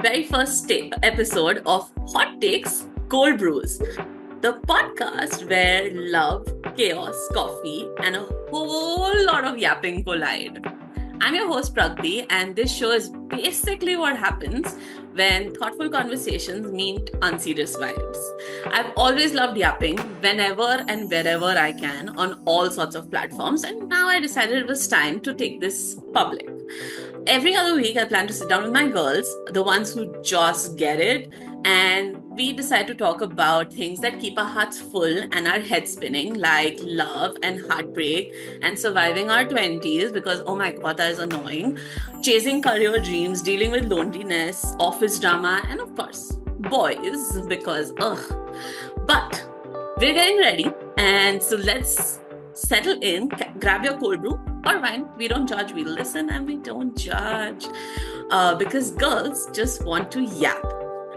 very first episode of Hot Takes Cold Brews, the podcast where love, chaos, coffee, and a whole lot of yapping collide. I'm your host Pragati, and this show is basically what happens when thoughtful conversations meet unserious vibes. I've always loved yapping whenever and wherever I can on all sorts of platforms, and now I decided it was time to take this public. Every other week, I plan to sit down with my girls, the ones who just get it, and we decide to talk about things that keep our hearts full and our heads spinning, like love and heartbreak and surviving our 20s because, oh my god, that is annoying, chasing career dreams, dealing with loneliness, office drama, and of course, boys because, ugh. But we're getting ready, and so let's settle in, grab your cold brew or wine. We don't judge, we listen and we don't judge because girls just want to yap.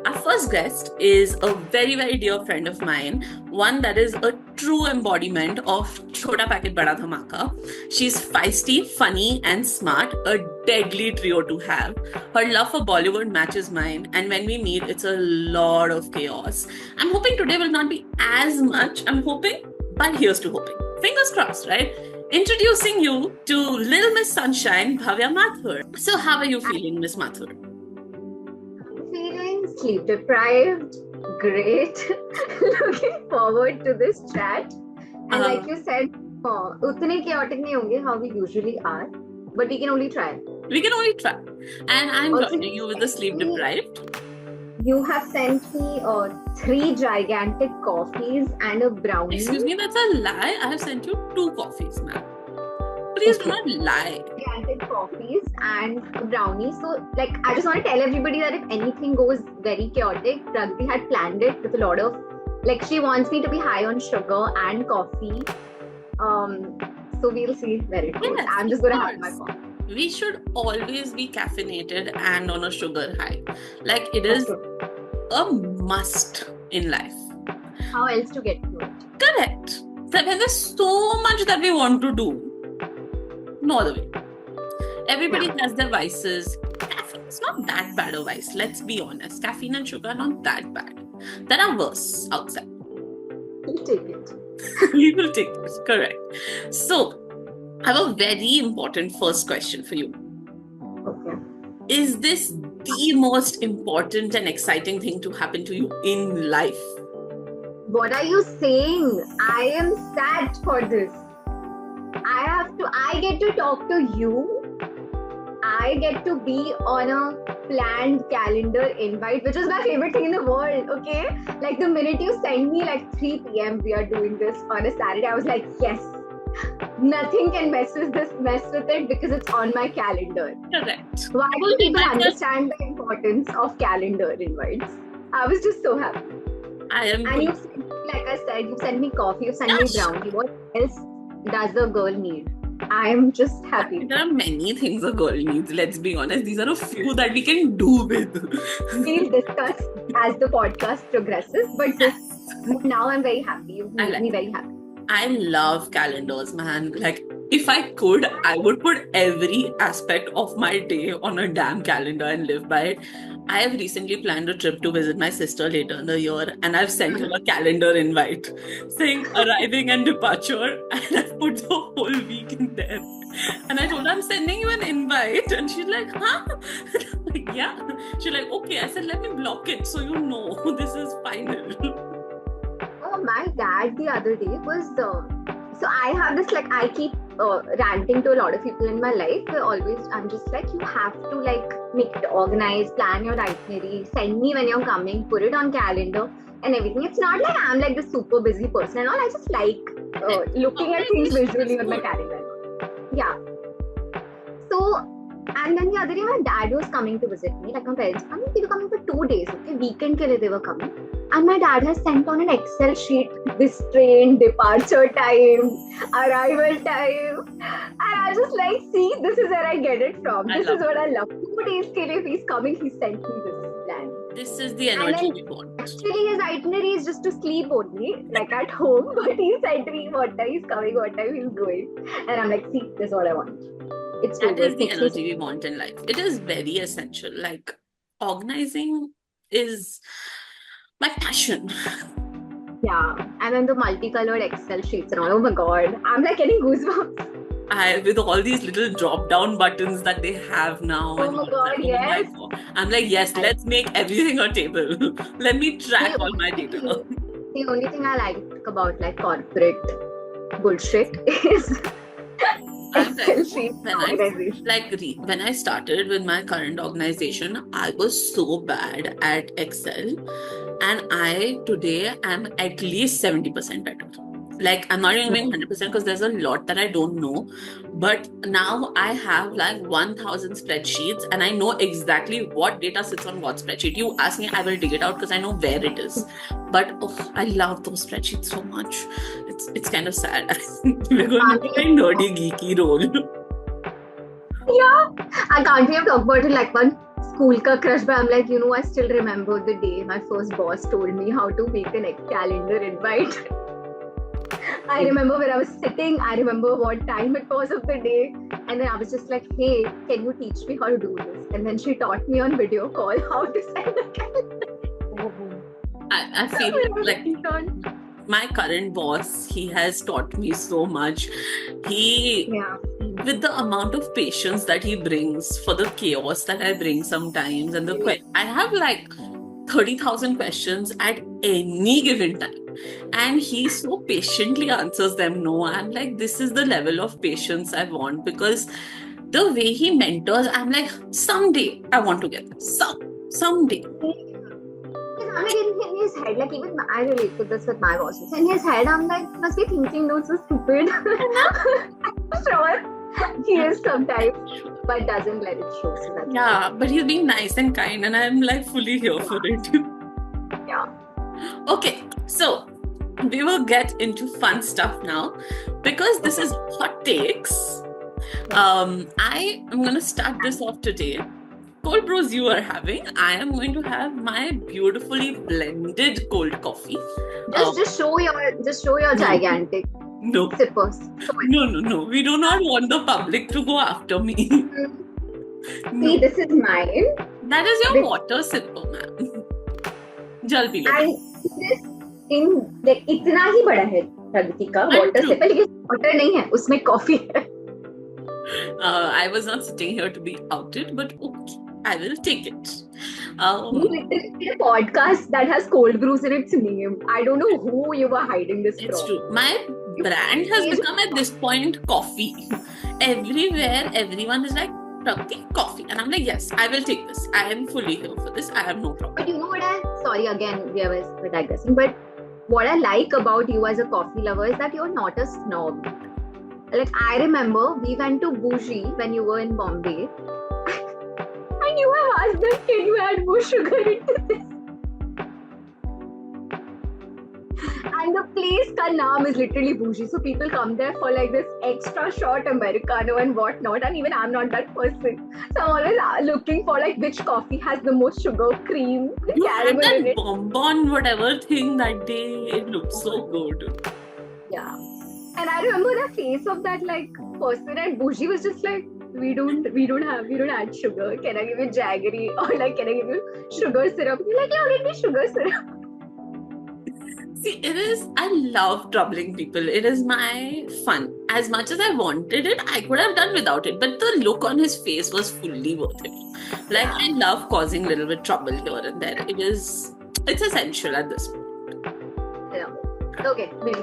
Our first guest is a very, very dear friend of mine, one that is a true embodiment of Chota Packet Bada Dhamaka. She's feisty, funny, and smart, a deadly trio to have. Her love for Bollywood matches mine, and when we meet, it's a lot of chaos. I'm hoping today will not be as much. But here's to hoping. Fingers crossed, right? Introducing you to Little Miss Sunshine, Bhavya Mathur. So, how are you feeling, Miss Mathur? Feeling sleep deprived, great. Looking forward to this chat. And like you said, utne chaotic nahi honge how we usually are, but we can only try. We can only try. And I'm joining you with the sleep deprived. You have sent me 3 gigantic coffees and a brownie. Excuse me, that's a lie. I have sent you 2 coffees, ma'am. Please do not lie. Gigantic coffees and a brownie. So, I just want to tell everybody that if anything goes very chaotic, Pragati had planned it with a lot of, she wants me to be high on sugar and coffee. So we'll see where it goes. Yes, I'm just going to have my coffee. We should always be caffeinated and on a sugar high. It is a must in life. How else to get to it? Correct. So when there's so much that we want to do, no other way. Everybody has their vices. Caffeine is not that bad a vice. Let's be honest. Caffeine and sugar are not that bad. There are worse outside. We'll take it. We will take it. Correct. So, I have a very important first question for you. Okay. Is this the most important and exciting thing to happen to you in life? What are you saying? I am sad for this. I get to talk to you. I get to be on a planned calendar invite, which is my favorite thing in the world, okay? The minute you send me 3 p.m. we are doing this on a Saturday, I was like, yes. Nothing can mess with it because it's on my calendar. Correct. Why do people understand the importance of calendar invites? I was just so happy. And you, like I said, you sent me coffee, you sent me brownie. What else does a girl need? I'm just happy. There are many things a girl needs, let's be honest. These are a few that we can do with. We'll discuss as the podcast progresses, but now I'm very happy. You've made me very happy. I love calendars, man. If I could, I would put every aspect of my day on a damn calendar and live by it. I have recently planned a trip to visit my sister later in the year, and I've sent her a calendar invite saying arriving and departure, and I've put the whole week in there. And I told her, I'm sending you an invite, and she's like, huh? I'm like, yeah. She's like, okay. I said, let me block it so you know this is final. My dad the other day was so I have this I keep ranting to a lot of people in my life. I'm just you have to make it organized, plan your itinerary, send me when you're coming, put it on calendar and everything. It's not I'm the super busy person and all. I just looking at things visually on my calendar. Yeah. So, and then the other day my dad was coming to visit me, my parents coming. They were coming for 2 days, okay? Weekend ke liye they were coming. And my dad has sent on an Excel sheet this train, departure time, arrival time. And I was just see, this is where I get it from. This is what I love. 2 days ke liye if he's coming, he sent me this plan. This is the energy we want. Actually, his itinerary is just to sleep only, at home. But he said to me what time he's coming, what time he's going. And I'm see, this is what I want. That is the energy we want in life. It is very essential. organizing is my passion. Yeah. And then the multicolored Excel sheets and all. Oh my God. I'm like getting goosebumps. With all these little drop down buttons that they have now, Oh and my all God, that. Oh my yes. God. I'm like, yes, I, let's make everything a table. Let me track the all my only data. the only thing I like about like corporate bullshit is I'm like, Excel sheets when I organization. when I started with my current organization, I was so bad at Excel, and I today am at least 70% better. Like, I'm not even going 100% because there's a lot that I don't know. But now I have like 1,000 spreadsheets and I know exactly what data sits on what spreadsheet. You ask me, I will dig it out because I know where it is. But oh, I love those spreadsheets so much. It's kind of sad. We're going into a nerdy, geeky role. Yeah, I can't even talk about it like one school ka crush, but I'm like, I still remember the day my first boss told me how to make a calendar invite. I remember where I was sitting, I remember what time it was of the day, and then I was just like, hey, can you teach me how to do this? And then she taught me on video call how to send a calendar. I feel like my current boss, he has taught me so much. Yeah. With the amount of patience that he brings for the chaos that I bring sometimes, and I have like 30,000 questions at any given time. And he so patiently answers them. No, I'm like, this is the level of patience I want, because the way he mentors, I'm like, someday I want to get this. Someday. I'm like in his head, like even I relate to this with my bosses. In his head, I'm like, must be thinking, no, so stupid. I'm sure he is sometimes, but doesn't let it show. So that's Yeah, but he's being nice and kind, and I'm like fully here for it. Yeah. Okay, so we will get into fun stuff now because this is hot takes. I am going to start this off today. Cold brews you are having, I am going to have my beautifully blended cold coffee. Just show your gigantic sippers. No. We do not want the public to go after me. See, this is mine. That is your water sipper, ma'am. Jal pee lo. And this इतना ही बड़ा है प्रगति का water sipper, लेकिन water नहीं है, उसमें coffee है. I was not sitting here to be outed, but okay, I will take it. You literally did a podcast that has cold brews in its name. I don't know who you were hiding this from. It's true. My brand has become at this point coffee. Everywhere, everyone is like, coffee. And I'm like, yes, I will take this. I am fully here for this. I have no problem. But you know what sorry, again, we are digressing. But what I like about you as a coffee lover is that you're not a snob. Like, I remember we went to Bougie when you were in Bombay. And you have asked them, can you add more sugar into this? And the place ka naam is literally Bougie. So people come there for like this extra short Americano and whatnot. And even I'm not that person. So I'm always looking for like which coffee has the most sugar, cream, you caramel had in that it. bonbon whatever thing that day. It looked so good. Yeah. And I remember the face of that like person at Bougie was just like, we don't add sugar. Can I give you jaggery? Or like, can I give you sugar syrup? You're like, yeah, give me sugar syrup. See, I love troubling people. It is my fun. As much as I wanted it, I could have done without it. But the look on his face was fully worth it. Like, I love causing a little bit trouble here and there. It's essential at this point. Yeah. Okay, we'll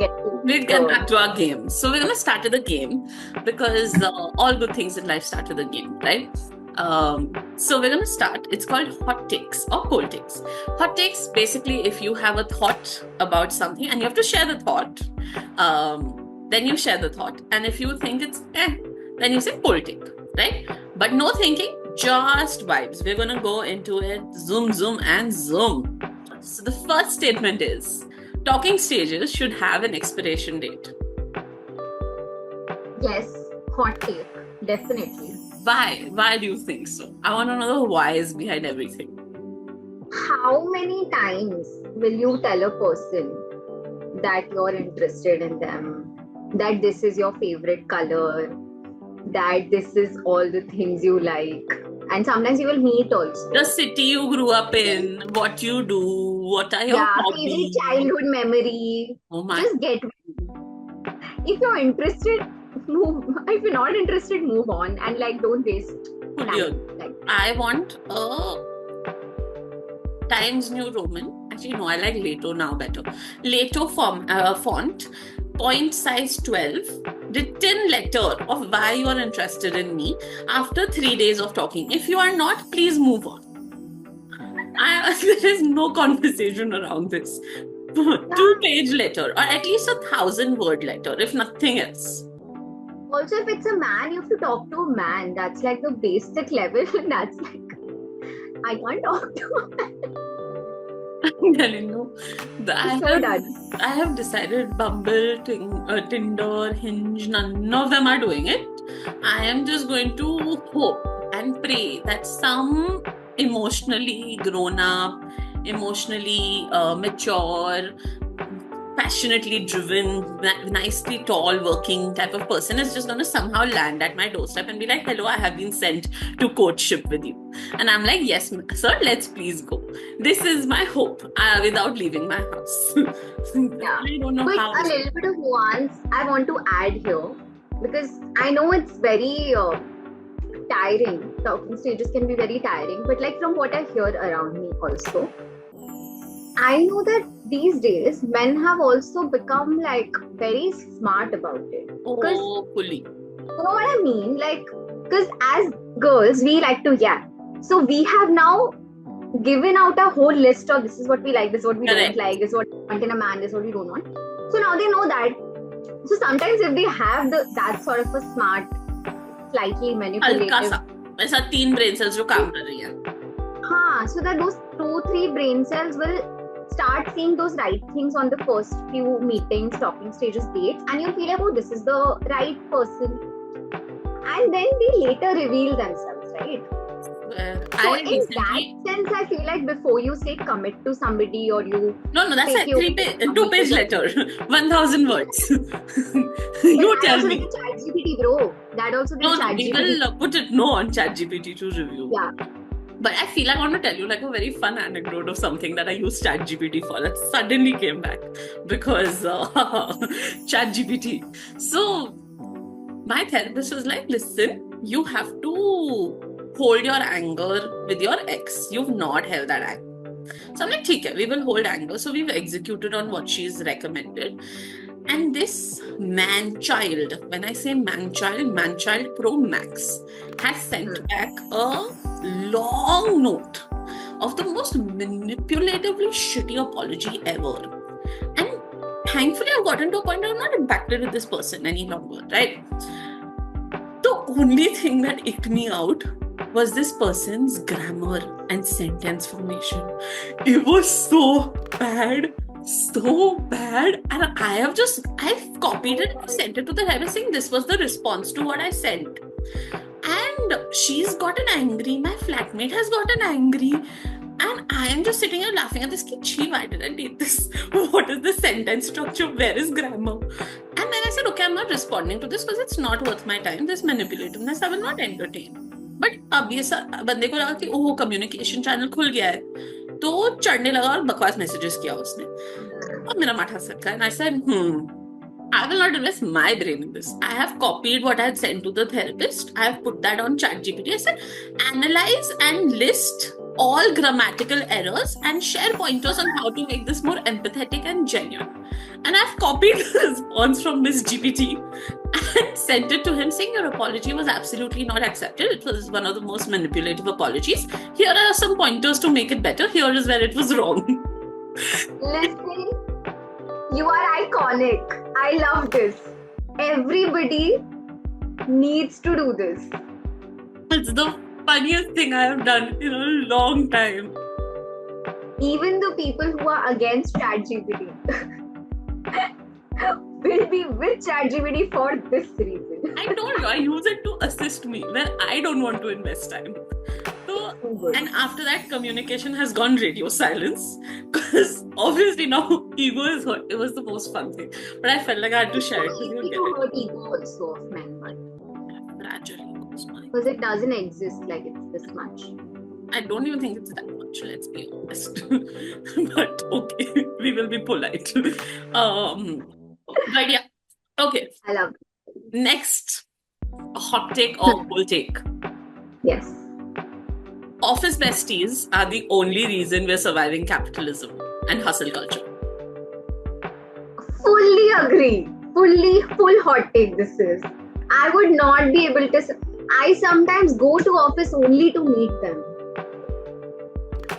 get back to our game. So we're going to start with a game because all good things in life start with a game, right? So we're going to start. It's called hot takes or cold takes. Hot takes, basically, if you have a thought about something and you have to share the thought, then you share the thought. And if you think it's then you say cold take, right? But no thinking, just vibes. We're going to go into it, zoom, and zoom. So the first statement is, talking stages should have an expiration date. Yes, hot take, definitely. Why? Why do you think so? I want to know the whys behind everything. How many times will you tell a person that you're interested in them, that this is your favorite color, that this is all the things you like, And sometimes you will meet also. The city you grew up in, what you do, what are your Yeah, favorite hobbies. childhood memory. Oh my. Just get. If you're interested, move. If you're not interested, move on and like don't waste Fully time. Like I want a Times New Roman. Actually, no, I like Leto now better. Leto font, point size 12, written letter of why you are interested in me after 3 days of talking. If you are not, please move on. There is no conversation around this. 2-page letter, or at least 1,000-word letter, if nothing else. also, if it's a man, you have to talk to a man. That's like the basic level. That's like I can't talk to a man. I'm telling you, So I have decided Bumble, Tinder, Hinge, none of them are doing it. I am just going to hope and pray that some emotionally grown up, emotionally mature, passionately driven, nicely tall, working type of person is just going to somehow land at my doorstep and be like, hello, I have been sent to courtship with you. And I'm like, yes, sir, let's please go. This is my hope without leaving my house. Yeah. I don't know But how. a little bit of nuance I want to add here because I know it's very tiring. Talking stages can be very tiring, but like from what I hear around me also, I know that these days men have also become like very smart about it. Oh, fully. You know what I mean? Like, because as girls, we like to yap. So we have now given out a whole list of this is what we like, this is what we Correct. don't like, this is what we want in a man, this is what we don't want. So now they know that. So sometimes if they have that sort of a smart, slightly manipulative. हल्का सा ऐसा 3 brain cells जो काम कर रही हैं. So that those 2-3 brain cells will start seeing those right things on the first few meetings, talking stages, dates, and you'll feel like, oh, this is the right person. And then they later reveal themselves, right? So in that sense, I feel like before you say commit to somebody or you... No, that's a 2-page letter. 1,000 words. You tell me. ChatGPT, bro. That also did ChatGPT. We will put it on ChatGPT to review. Yeah. But I feel I want to tell you like a very fun anecdote of something that I used ChatGPT for that suddenly came back because ChatGPT. So my therapist was like, listen, you have to hold your anger with your ex. You've not held that anger. So I'm like, okay, we will hold anger. So we've executed on what she's recommended. And this man-child, when I say man-child Pro Max, has sent back a long note of the most manipulatively shitty apology ever. And thankfully, I've gotten to a point where I'm not impacted with this person any longer, right? The only thing that icked me out was this person's grammar and sentence formation. It was so bad. And I've copied it and sent it to the therapist saying this was the response to what I sent. And she's gotten angry, my flatmate has gotten angry, and I am just sitting here laughing at this kid. Why did I did this? What is the sentence structure? Where is grammar? And then I said, okay, I'm not responding to this because it's not worth my time. This manipulativeness I will not entertain. But अब ये बंदे को लगा कि ओह communication channel खुल गया है तो चढ़ने लगा और बकवास मैसेजेस किया उसने और मेरा माथा सटका and I said I will not invest my brain in this. I have copied what I had sent to the therapist. I have put that on ChatGPT. I said, analyze and list all grammatical errors and share pointers on how to make this more empathetic and genuine. And I've copied the response from Miss GPT and sent it to him saying your apology was absolutely not accepted. It was one of the most manipulative apologies. Here are some pointers to make it better. Here is where it was wrong. Listen, you are iconic. I love this. Everybody needs to do this. It's the funniest thing I have done in a long time. Even the people who are against ChatGPT will be with ChatGPT for this reason. I told you, I use it to assist me where I don't want to invest time. So, and after that, communication has gone radio silence because obviously now ego is hurt. It was the most fun thing, but I felt like I had to share it with you. It's hurt ego also of men, but fragile ego is mine. Because it doesn't exist like it's this much. I don't even think it's that much, let's be honest. But okay, we will be polite. But yeah, okay. I love it. Next, a hot take or cold take. Yes. Office besties are the only reason we're surviving capitalism and hustle culture. Fully agree. Full hot take this is. I would not be able to. I sometimes go to office only to meet them.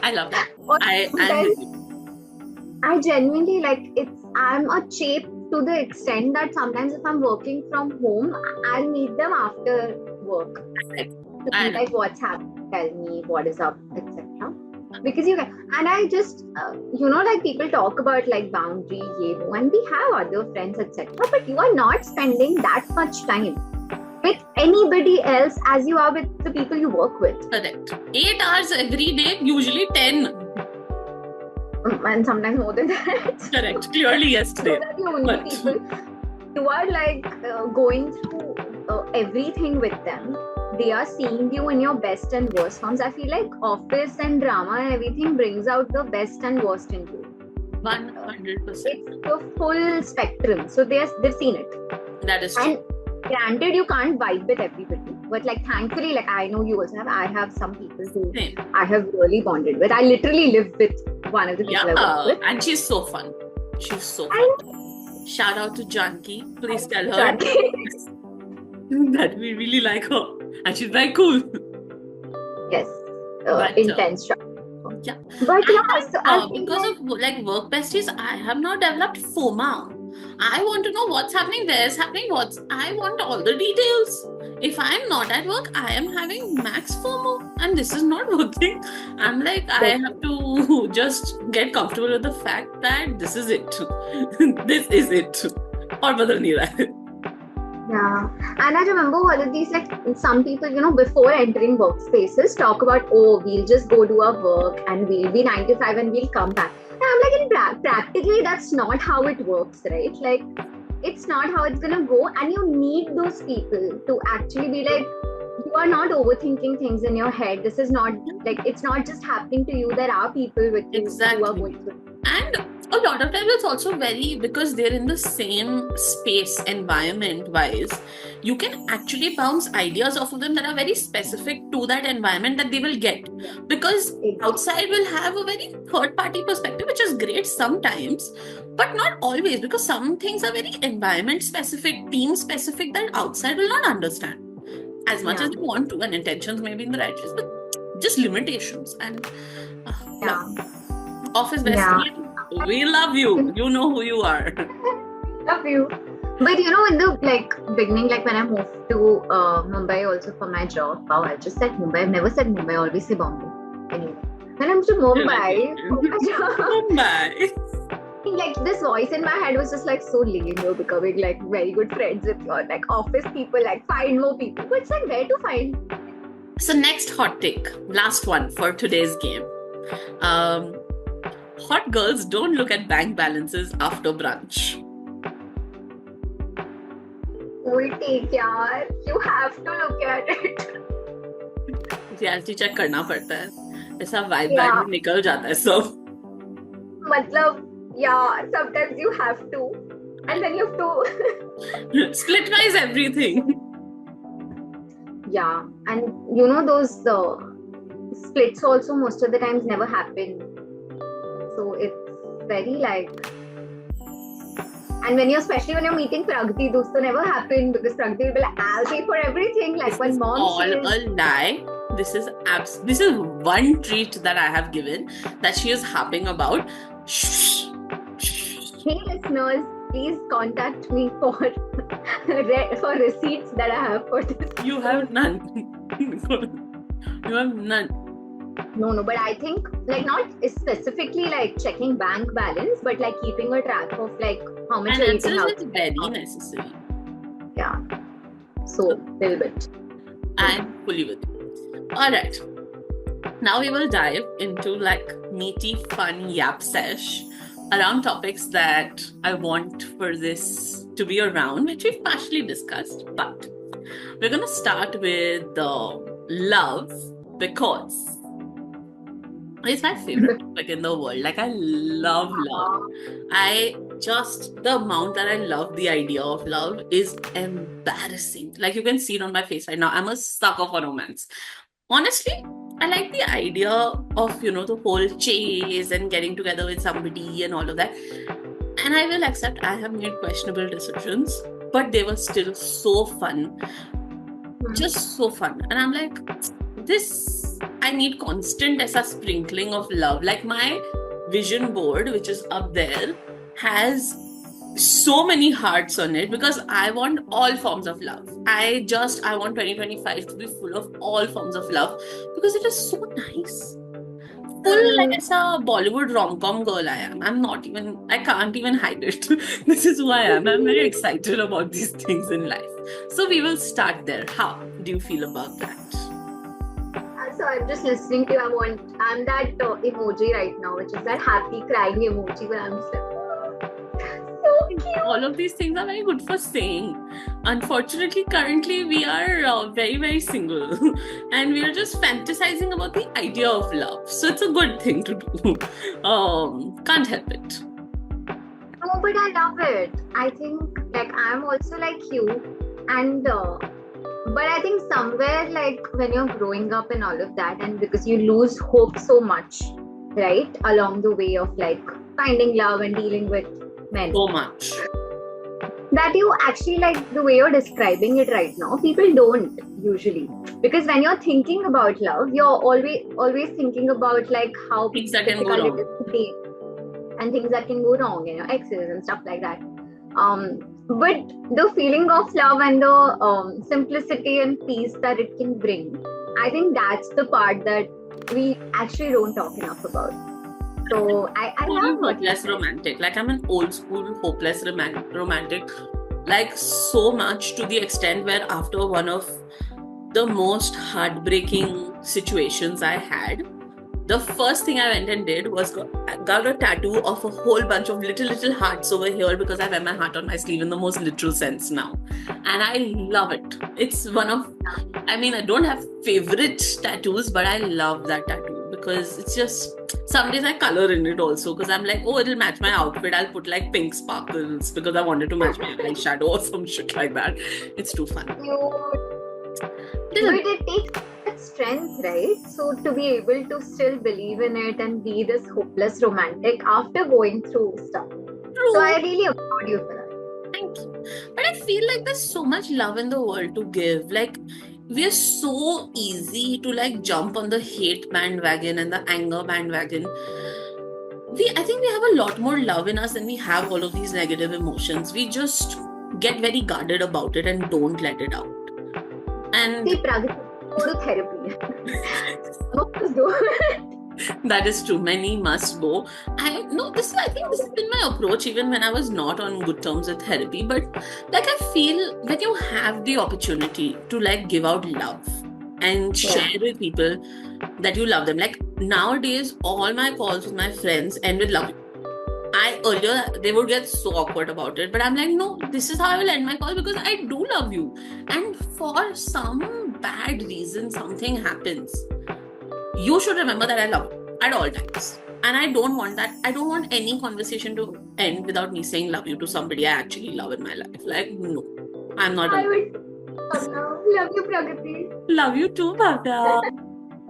I love that. Or I'm sometimes with you. I genuinely like it's. I'm a chape to the extent that sometimes if I'm working from home, I'll meet them after work. To I be know. like, what's happening? Tell me what is up, etc. Because you can, and I just, like people talk about like boundary, and we have other friends, etc. But you are not spending that much time with anybody else as you are with the people you work with. Correct. 8 hours every day, usually 10. And sometimes more than that. Correct. Clearly yesterday. Those are the only But- people you are like going through everything with them. They are seeing you in your best and worst forms. I feel like office and drama and everything brings out the best and worst in you. 100%. It's the full spectrum. So they've seen it. That is true. And granted, you can't vibe with everybody. But like thankfully, like I know you also have. I have some people who Same. I have really bonded with. I literally live with one of the people I work Yeah, with. and she's so fun. She's so I fun. Shout out to Janki. Please tell her Janki. that we really like her. And she's very cool. Yes, But, intense. yeah. But yeah, so I think Because of like work besties, I have now developed FOMA. I want to know what's happening, where is happening, I want all the details. If I'm not at work, I am having max FOMO and this is not working. I'm like, I have to just get comfortable with the fact that this is it. This is it. Or badal nahi raha hai. yeah, and I remember all of these, like some people, before entering workspaces, talk about, oh, we'll just go do our work and we'll be 9 to 5 and we'll come back. And I'm like, in practically, that's not how it works, right? Like, it's not how it's gonna go, and you need those people to actually be like, you are not overthinking things in your head. This is not like it's not just happening to you. There are people with you who are Exactly. going through. And a lot of times it's also because they're in the same space environment wise, you can actually bounce ideas off of them that are very specific to that environment that they will get. Because outside will have a very third party perspective, which is great sometimes, but not always, because some things are very environment specific, team specific, that outside will not understand as much Yeah. as they want to, and intentions may be in the right place, but just limitations. And Yeah. office bestie, we love you. You know who you are. Love you. But in the beginning, when I moved to Mumbai also for my job, wow, I just said Mumbai. I've never said Mumbai. I always say Bombay. Anyway, when I moved to Mumbai, for my job, Mumbai. this voice in my head was just so lame. You're becoming very good friends with your office people. Find more people. But it's where to find? So next hot take, last one for today's game. Hot girls don't look at bank balances after brunch. Cool take, yaar. You have to look at it. Reality check करना पड़ता है. ऐसा vibe Yeah. में निकल जाता है सब. Yeah, sometimes you have to. And then you have to. Splitwise everything. Yeah, and those splits also most of the times never happen. So it's very and especially when you're meeting Pragati, those never happen because Pragati will be like, I'll pay for everything. This When is mom all says, a lie. This is one treat that I have given that she is harping about. Shh. hey listeners, please contact me for receipts that I have for this. You have none. You have none. No, but I think not specifically checking bank balance, but keeping a track of how much you're eating Finances out. is very necessary. Yeah. So, little bit. I'm fully with you. Alright. Now we will dive into meaty, fun yap sesh around topics that I want for this to be around, which we've partially discussed. But we're gonna start with love because it's my favorite topic in the world. Like, I love love. The amount that I love the idea of love is embarrassing. Like, you can see it on my face right now. I'm a sucker for romance. Honestly, I like the idea of, the whole chase and getting together with somebody and all of that. And I will accept I have made questionable decisions, but they were still so fun. Just so fun. And I'm like, I need constant as a sprinkling of love. Like, my vision board, which is up there, has so many hearts on it because I want all forms of love. I want 2025 to be full of all forms of love because it is so nice. Full like as a Bollywood rom-com girl I am. I can't even hide it. This is who I am. I'm very excited about these things in life. So we will start there. How do you feel about that? So I'm just listening to you. I'm that emoji right now, which is that happy crying emoji, but I'm just like, so cute. All of these things are very good for saying. Unfortunately, currently we are very, very single and we are just fantasizing about the idea of love. So it's a good thing to do. Can't help it. No, but I love it. I think like I'm also like you, and but I think somewhere like when you're growing up and all of that, and because you lose hope so much, right, along the way of like finding love and dealing with men. So much. That you actually like the way you're describing it right now, people don't usually. Because when you're thinking about love, you're always thinking about like how things that can go wrong. And things that can go wrong, exes and stuff like that. But the feeling of love and the simplicity and peace that it can bring, I think that's the part that we actually don't talk enough about. So I love hopeless romantic. Like, I'm an old school hopeless romantic. Like, so much to the extent where after one of the most heartbreaking situations I had, the first thing I went and did was got a tattoo of a whole bunch of little hearts over here because I wear my heart on my sleeve in the most literal sense now. And I love it. It's I don't have favorite tattoos, but I love that tattoo because it's just, some days I color in it also because I'm like, oh, it'll match my outfit. I'll put like pink sparkles because I wanted to match my eyeshadow or some shit like that. It's too fun. It takes strength, right? So to be able to still believe in it and be this hopeless romantic after going through stuff. True. So I really applaud you for that. Thank you. But I feel like there's so much love in the world to give. Like, we are so easy to like jump on the hate bandwagon and the anger bandwagon. I think we have a lot more love in us than we have all of these negative emotions. We just get very guarded about it and don't let it out. And go to therapy. Must do it. That is true. Many must go. I think this has been my approach even when I was not on good terms with therapy. But like, I feel when you have the opportunity to like give out love and share with people that you love them. Like, nowadays, all my calls with my friends end with love you. Earlier they would get so awkward about it, but I'm like, no, this is how I will end my call because I do love you. And for some bad reason, something happens, you should remember that I love you at all times. And I don't want that. I don't want any conversation to end without me saying love you to somebody I actually love in my life. Like, no, I'm not. I would love you, Pragati. Love you too, Bhavya.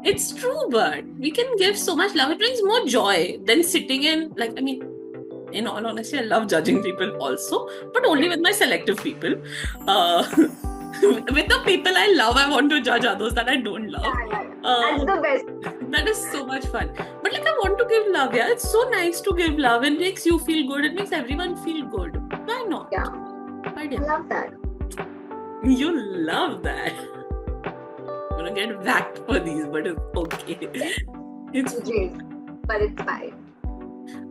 It's true, but we can give so much love. It brings more joy than sitting in, like, in all honesty, I love judging people also, but only with my selective people. With the people I love, I want to judge others that I don't love. That's the best. That is so much fun. But like, I want to give love, yeah. It's so nice to give love. It makes you feel good. It makes everyone feel good. Why not? Yeah. I love that. You love that. I'm gonna get whacked for these, but it's okay. But it's fine.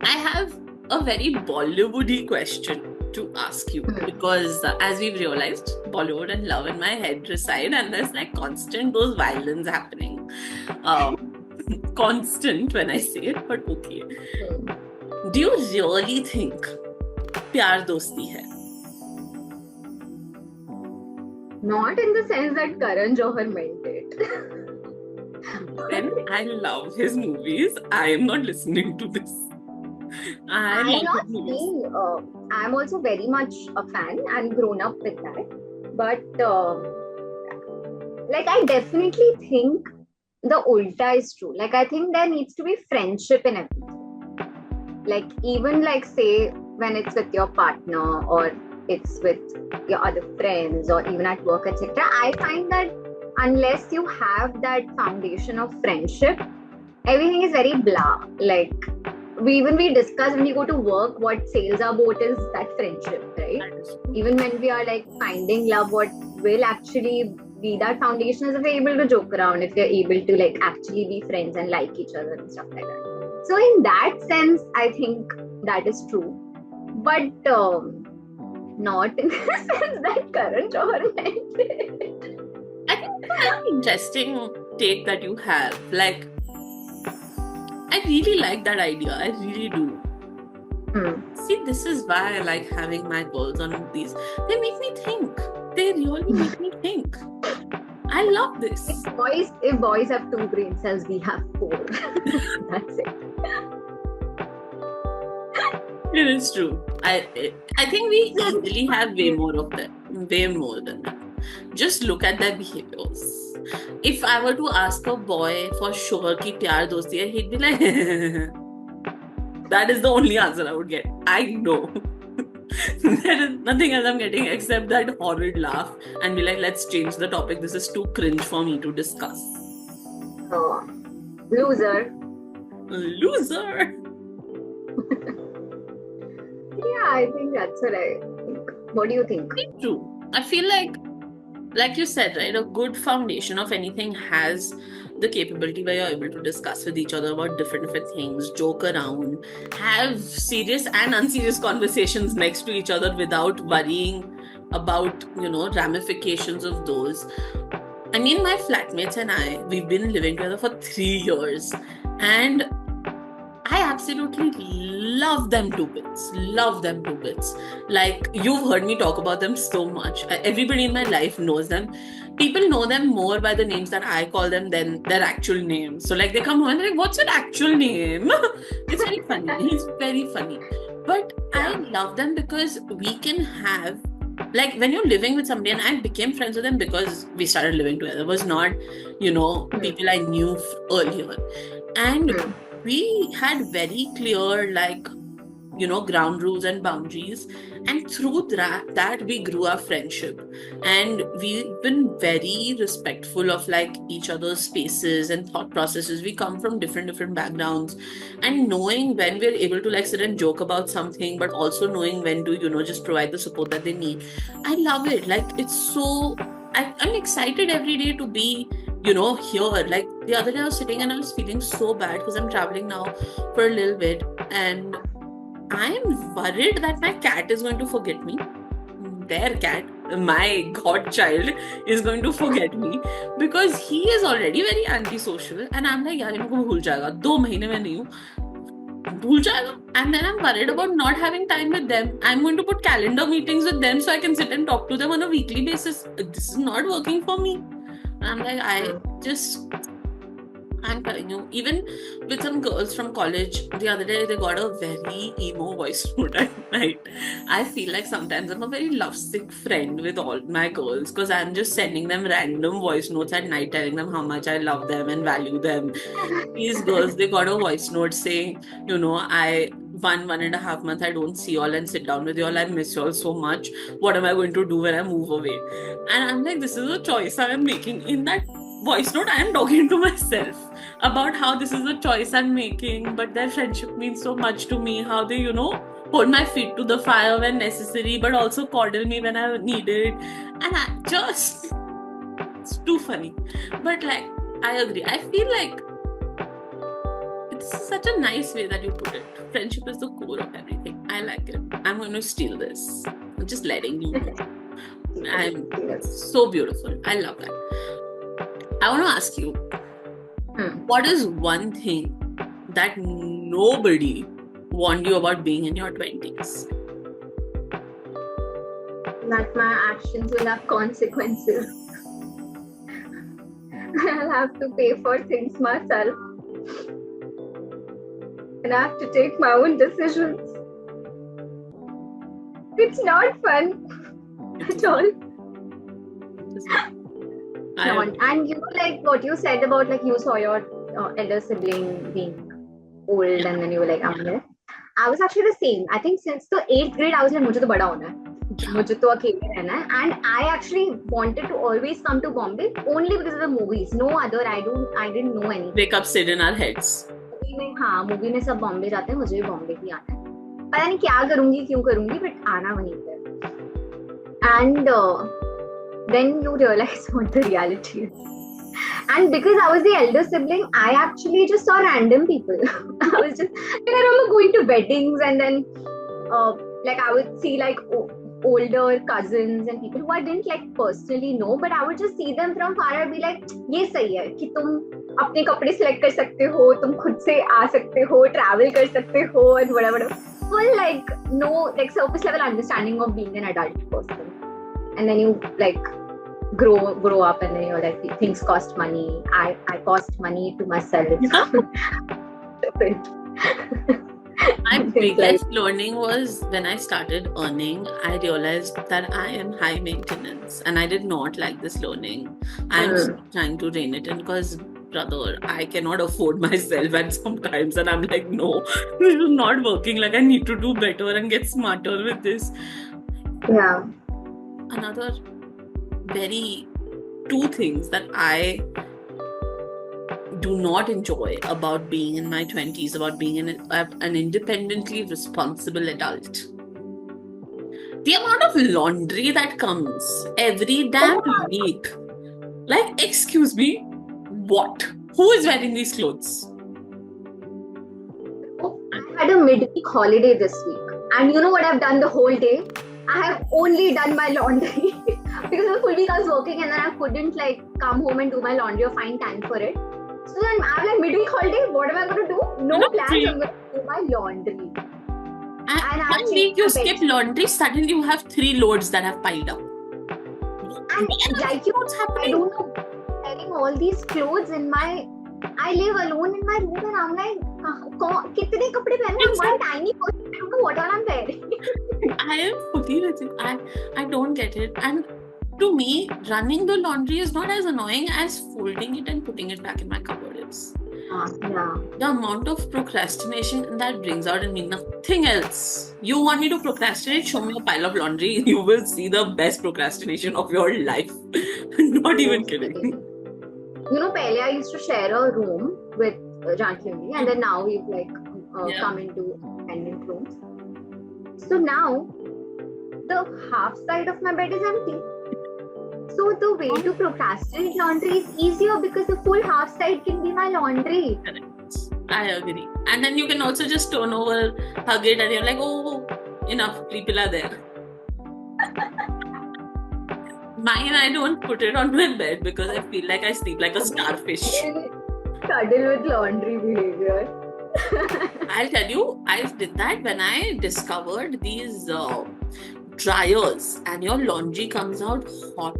I have a very Bollywoody question to ask you because as we've realized, Bollywood and love in my head reside and there's like constant those violence happening. Constant when I say it, but okay. Do you really think प्यार दोस्ती है? Not in the sense that Karan Johar meant it. Then I love his movies. I am not listening to this. I I'm love his not movies. saying I'm also very much a fan and grown up with that. But like I definitely think the ulta is true. Like I think there needs to be friendship in everything. Like even like say when it's with your partner or it's with your other friends or even at work, etc. I find that unless you have that foundation of friendship, everything is very blah. Like we discuss when we go to work what sails our boat is that friendship, right? Even when we are like finding love, what will actually be that foundation is if we're able to joke around, if we're able to like actually be friends and like each other and stuff like that. So in that sense, I think that is true, but not in the sense that Karan Johar meant it. I think it's a very interesting take that you have. Like, I really like that idea. I really do. See, this is why I like having my girls on these. They make me think. They really make me think. I love this. If boys have 2 brain cells, we have 4. That's it. It is true. I think we easily have way more of that. Way more than that. Just look at their behaviors. If I were to ask a boy for sure ki pyar dosti hai, he'd be like, that is the only answer I would get. I know. There is nothing else I'm getting except that horrid laugh and be like, let's change the topic. This is too cringe for me to discuss. Oh, loser. Loser. Yeah, I think that's what I think. What do you think? True. I feel like you said, right, a good foundation of anything has the capability where you're able to discuss with each other about different things, joke around, have serious and unserious conversations next to each other without worrying about, ramifications of those. I mean, my flatmates and I, we've been living together for 3 years, and I absolutely love them to bits. Love them to bits. Like, you've heard me talk about them so much. Everybody in my life knows them. People know them more by the names that I call them than their actual names. So, like, they come home and they're like, what's your actual name? It's very funny. He's very funny. But I love them because we can have, like, when you're living with somebody, and I became friends with them because we started living together. It was not, people I knew earlier. And we had very clear, like, ground rules and boundaries. And through that we grew our friendship. And we've been very respectful of, like, each other's spaces and thought processes. We come from different backgrounds. And knowing when we're able to, like, sit and joke about something, but also knowing when to, just provide the support that they need. I love it. Like, it's so... I'm excited every day to be here. Like, the other day I was sitting and I was feeling so bad because I'm traveling now for a little bit, and I'm worried that my cat is going to forget me. Their cat, my godchild, is going to forget me because he is already very antisocial, and I'm like, yaar, इनको भूल जाएगा, 2 महीने में नहीं हूँ, भूल जाएगा. And then I'm worried about not having time with them. I'm going to put calendar meetings with them so I can sit and talk to them on a weekly basis. This is not working for me. And I'm like, I'm telling you, even with some girls from college, the other day they got a very emo voice note at night. I feel like sometimes I'm a very lovesick friend with all my girls because I'm just sending them random voice notes at night telling them how much I love them and value them. These girls, they got a voice note saying, 1.5 months I don't see y'all and sit down with y'all. I miss y'all so much. What am I going to do when I move away? And I'm like, this is a choice I am making. In that voice note, I am talking to myself about how this is a choice I'm making, but their friendship means so much to me. How they, hold my feet to the fire when necessary, but also coddle me when I need it. And it's too funny. But, like, I agree. I feel like it's such a nice way that you put it. Friendship is the core of everything. I like it. I'm going to steal this. I'm just letting you know. So beautiful. I love that. I want to ask you, what is one thing that nobody warned you about being in your 20s? that my actions will have consequences. I'll have to pay for things myself. And I have to take my own decisions. It's not fun at all. And you know, like what you said about like you saw your elder sibling being old and then you were like, I'm there. I was actually the same. I think since the 8th grade, I was like, मुझे तो बड़ा होना है, मुझे तो अकेले रहना है. And I actually wanted to always come to Bombay only because of the movies. No other. I didn't know anything. Wake up, sit in our heads. Movie में सब बॉम्बे जाते हैं, मुझे भी बॉम्बे ही आना है. पता नहीं क्या करूंगी, क्यों करूंगी, बट आना वहीं पे. And then you realize what the reality is. And because I was the elder sibling, I actually just saw random people. I was just, like, I remember going to weddings and then like I would see like older cousins and people who I didn't like personally know, but I would just see them from far and be like, ये सही है कि तुम अपने कपड़े select कर सकते हो, तुम खुद से आ सकते हो, travel कर सकते हो, and whatever. Full like no like surface level understanding of being an adult person. And then you like grow up and then you're like, things cost money. I cost money to myself. My biggest learning was when I started earning, I realized that I am high maintenance and I did not like this learning. I'm trying to rein it in because, brother, I cannot afford myself at sometimes and I'm like, no, this is not working. Like I need to do better and get smarter with this. Yeah. Another two things that I do not enjoy about being in my 20s, about being an independently responsible adult. The amount of laundry that comes every damn week. Like, excuse me, what? Who is wearing these clothes? I had a midweek holiday this week. And you know what I've done the whole day? I have only done my laundry. Because the full week I was working and then I couldn't like come home and do my laundry or find time for it. So then I'm like midweek holiday, what am I going to do? No plans, I'm going to do my laundry. And one week you skip laundry, suddenly you have 3 loads that have piled up. And like you, what's happening? I don't know, wearing all these clothes in my, I live alone in my room and I'm like, kitne kapde pehne? I'm one tiny person, I don't know what all I'm wearing. I am fully with you. I don't get it. And to me, running the laundry is not as annoying as folding it and putting it back in my cupboard is. Yeah. The amount of procrastination that brings out in me, nothing else. You want me to procrastinate? Show me a pile of laundry. You will see the best procrastination of your life. Not even kidding. You know, pehle I used to share a room with Janki and then now we've like come into independent rooms. So now the half side of my bed is empty. So the way to procrastinate laundry is easier because the full half side can be my laundry. Correct. I agree. And then you can also just turn over, hug it, and you're like, oh, enough, people are there. Mine, I don't put it on my bed because I feel like I sleep like a starfish. Cuddle with laundry behavior. I'll tell you, I did that when I discovered these dryers and your laundry comes out hot.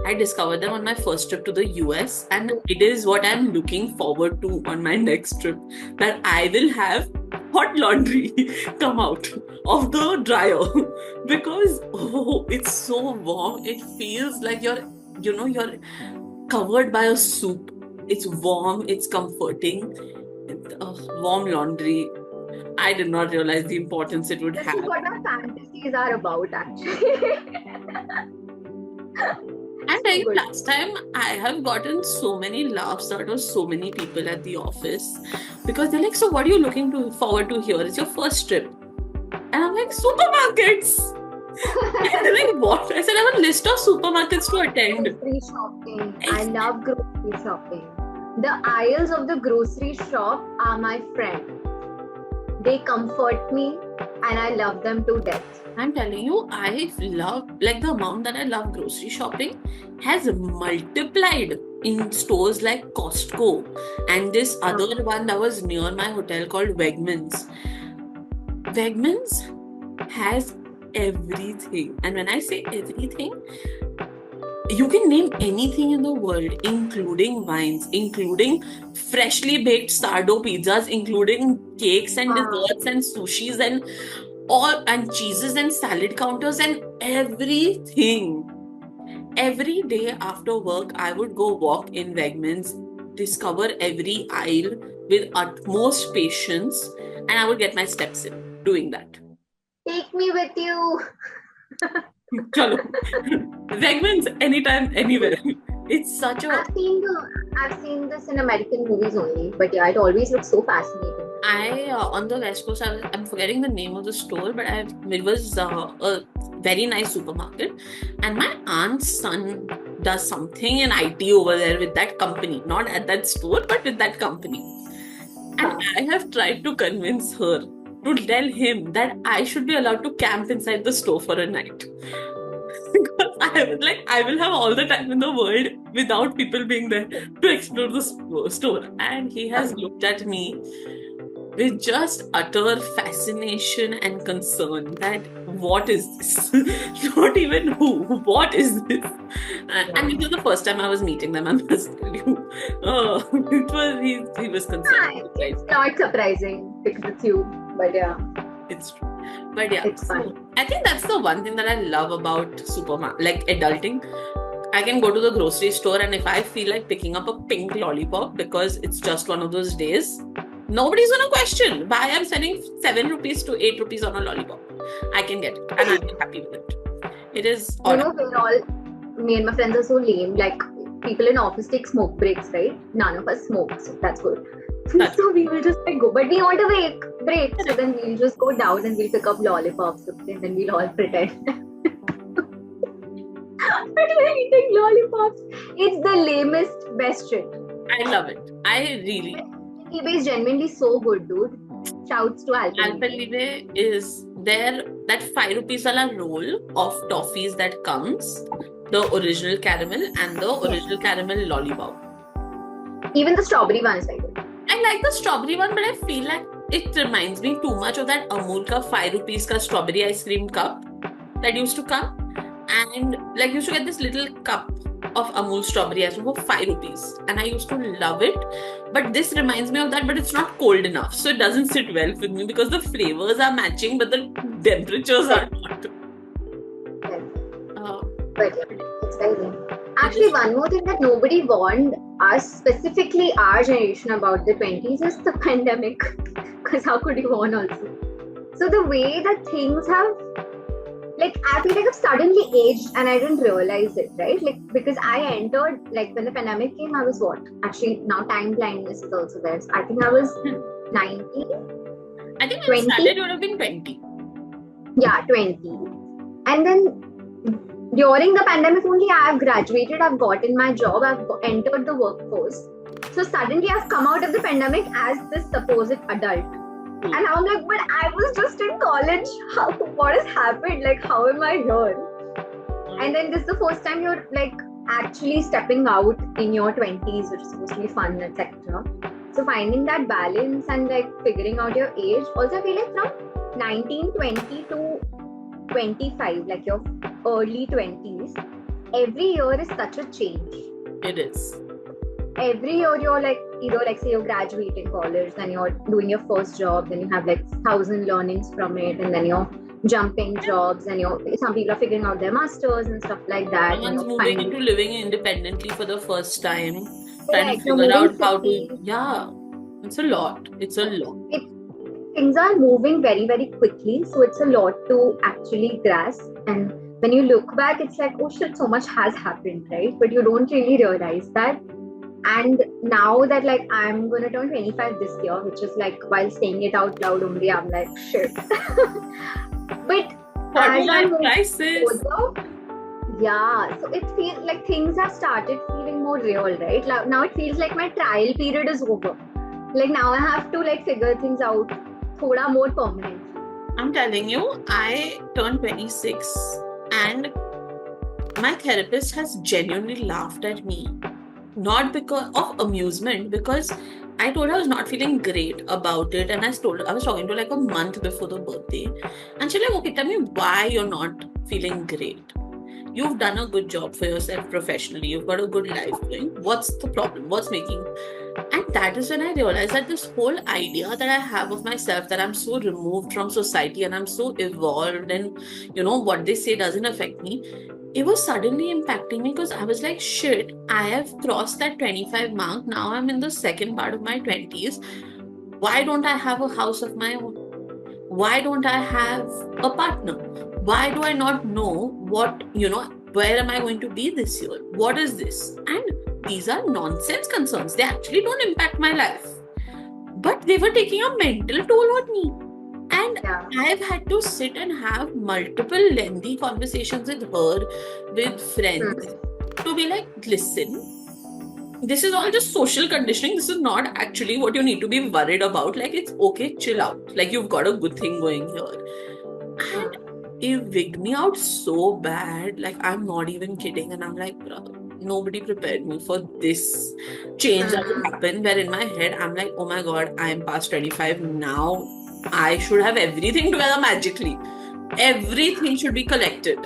I discovered them on my first trip to the US and it is what I'm looking forward to on my next trip, that I will have hot laundry come out of the dryer because it's so warm. It feels like you're covered by a soup. It's warm, it's comforting. Warm laundry. I did not realize the importance it would have. This is what my fantasies are about, actually. And last time I have gotten so many laughs out of so many people at the office because they're like, so what are you looking forward to here? It's your first trip. And I'm like, supermarkets. And they're like, what? I said, I have a list of supermarkets to attend. Grocery shopping. I love grocery shopping. The aisles of the grocery shop are my friend. They comfort me and I love them to death. I'm telling you, I love, like the amount that I love grocery shopping has multiplied in stores like Costco and this other one that was near my hotel called Wegmans. Wegmans has everything. And when I say everything, you can name anything in the world, including wines, including freshly baked sourdough pizzas, including cakes and desserts and sushis and all and cheeses and salad counters and everything. Every day after work, I would go walk in Wegmans, discover every aisle with utmost patience, and I would get my steps in doing that. Take me with you. Chalo. Wegmans anytime, anywhere. It's such a. I've seen this in American movies only, but yeah, it always looks so fascinating. On the West Coast, I'm forgetting the name of the store, but it was a very nice supermarket, and my aunt's son does something in IT over there with that company, not at that store, but with that company. And I have tried to convince her to tell him that I should be allowed to camp inside the store for a night. Because I will have all the time in the world without people being there to explore the store. And he has looked at me with just utter fascination and concern that what is this? Not even who, what is this? And it was the first time I was meeting them, I must tell you. He was concerned. It's not surprising because it's you, but yeah. It's true. But yeah, it's fun. I think that's the one thing that I love about like adulting. I can go to the grocery store, and if I feel like picking up a pink lollipop because it's just one of those days, nobody's gonna question why I'm spending 7 rupees to 8 rupees on a lollipop. I can get it, and I'm happy with it. It is. Me and my friends are so lame. Like, people in office take smoke breaks, right? None of us smoke, so that's good. So we will just go, but we want a break. So then we'll just go down and we'll pick up lollipops, and then we'll all pretend. But we're eating lollipops. It's the lamest, best shit. I love it. I really. Alphalebe is genuinely so good, dude. Shouts to Alphalebe. Alphalebe is there. That 5 rupees wala roll of toffees that comes, the original caramel and the original caramel lollipop. Even the strawberry one is like good. I like the strawberry one, but I feel like it reminds me too much of that Amul ka 5 rupees ka strawberry ice cream cup that used to come. And like you used to get this little cup of Amul strawberry ice cream for 5 rupees. And I used to love it. But this reminds me of that, but it's not cold enough. So it doesn't sit well with me because the flavors are matching, but the temperatures are not. But it's very Actually, one more thing that nobody warned us, specifically our generation, about the 20s is the pandemic. Because how could you warn also? So the way that things have, like, I feel like I've suddenly aged and I didn't realize it, right? Like, because I entered, like, when the pandemic came, I was what? Actually, now time blindness is also there. So I think I was 19. I think when it started, it would have been 20. Yeah, 20. And then during the pandemic only, I have graduated, I've gotten my job, I've entered the workforce. So suddenly I've come out of the pandemic as this supposed adult. And I'm like, but I was just in college. What has happened? Like, how am I here? And then this is the first time you're like actually stepping out in your 20s, which is supposed to be fun, etc. So finding that balance and like figuring out your age. Also, I feel like from 19, 20 to 25, like your early 20s, every year is such a change. It is. Every year you're like, either like say you're graduating college, then you're doing your first job, then you have like 1,000 learnings from it, and then you're jumping jobs, and some people are figuring out their masters and stuff like that. Someone's moving into living independently for the first time, trying to figure out how to. Yeah, it's a lot. It's a lot. Things are moving very, very quickly, so it's a lot to actually grasp. And when you look back, it's like, oh shit, so much has happened, right? But you don't really realize that. And now that like I'm gonna turn 25 this year, which is like while saying it out loud only, I'm like shit. But as I'm crisis. Older, yeah, so it feels like things have started feeling more real, right? Like, now it feels like my trial period is over. Like now I have to like figure things out thoda more permanent. I'm telling you, I turned 26 and my therapist has genuinely laughed at me not because of amusement, because I told her I was not feeling great about it, and I was talking to her like a month before the birthday, and she's like, okay, tell me why you're not feeling great. You've done a good job for yourself professionally. You've got a good life going. What's the problem? What's making? And that is when I realized that this whole idea that I have of myself, that I'm so removed from society and I'm so evolved, and what they say doesn't affect me, it was suddenly impacting me, because I was like, shit, I have crossed that 25 mark. Now I'm in the second part of my 20s. Why don't I have a house of my own? Why don't I have a partner? Why do I not know where am I going to be this year? What is this? And these are nonsense concerns. They actually don't impact my life. But they were taking a mental toll on me. And Yeah. I've had to sit and have multiple lengthy conversations with her, with friends, to be like, listen, this is all just social conditioning. This is not actually what you need to be worried about. Like, it's okay, chill out. Like, you've got a good thing going here. And it wigged me out so bad. Like, I'm not even kidding. And I'm like, bro, nobody prepared me for this change that will happen. Where in my head, I'm like, oh my God, I'm past 25 now. I should have everything together magically. Everything should be collected.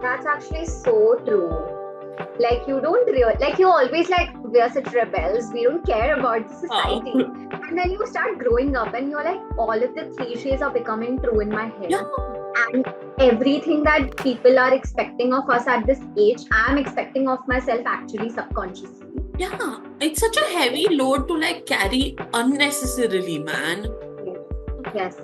That's actually so true. Like you don't like you always like we're such rebels. We don't care about the society. And then you start growing up, and you're like, all of the cliches are becoming true in my head. Yeah. And everything that people are expecting of us at this age, I'm expecting of myself actually subconsciously. Yeah, it's such a heavy load to like carry unnecessarily, man. Yes,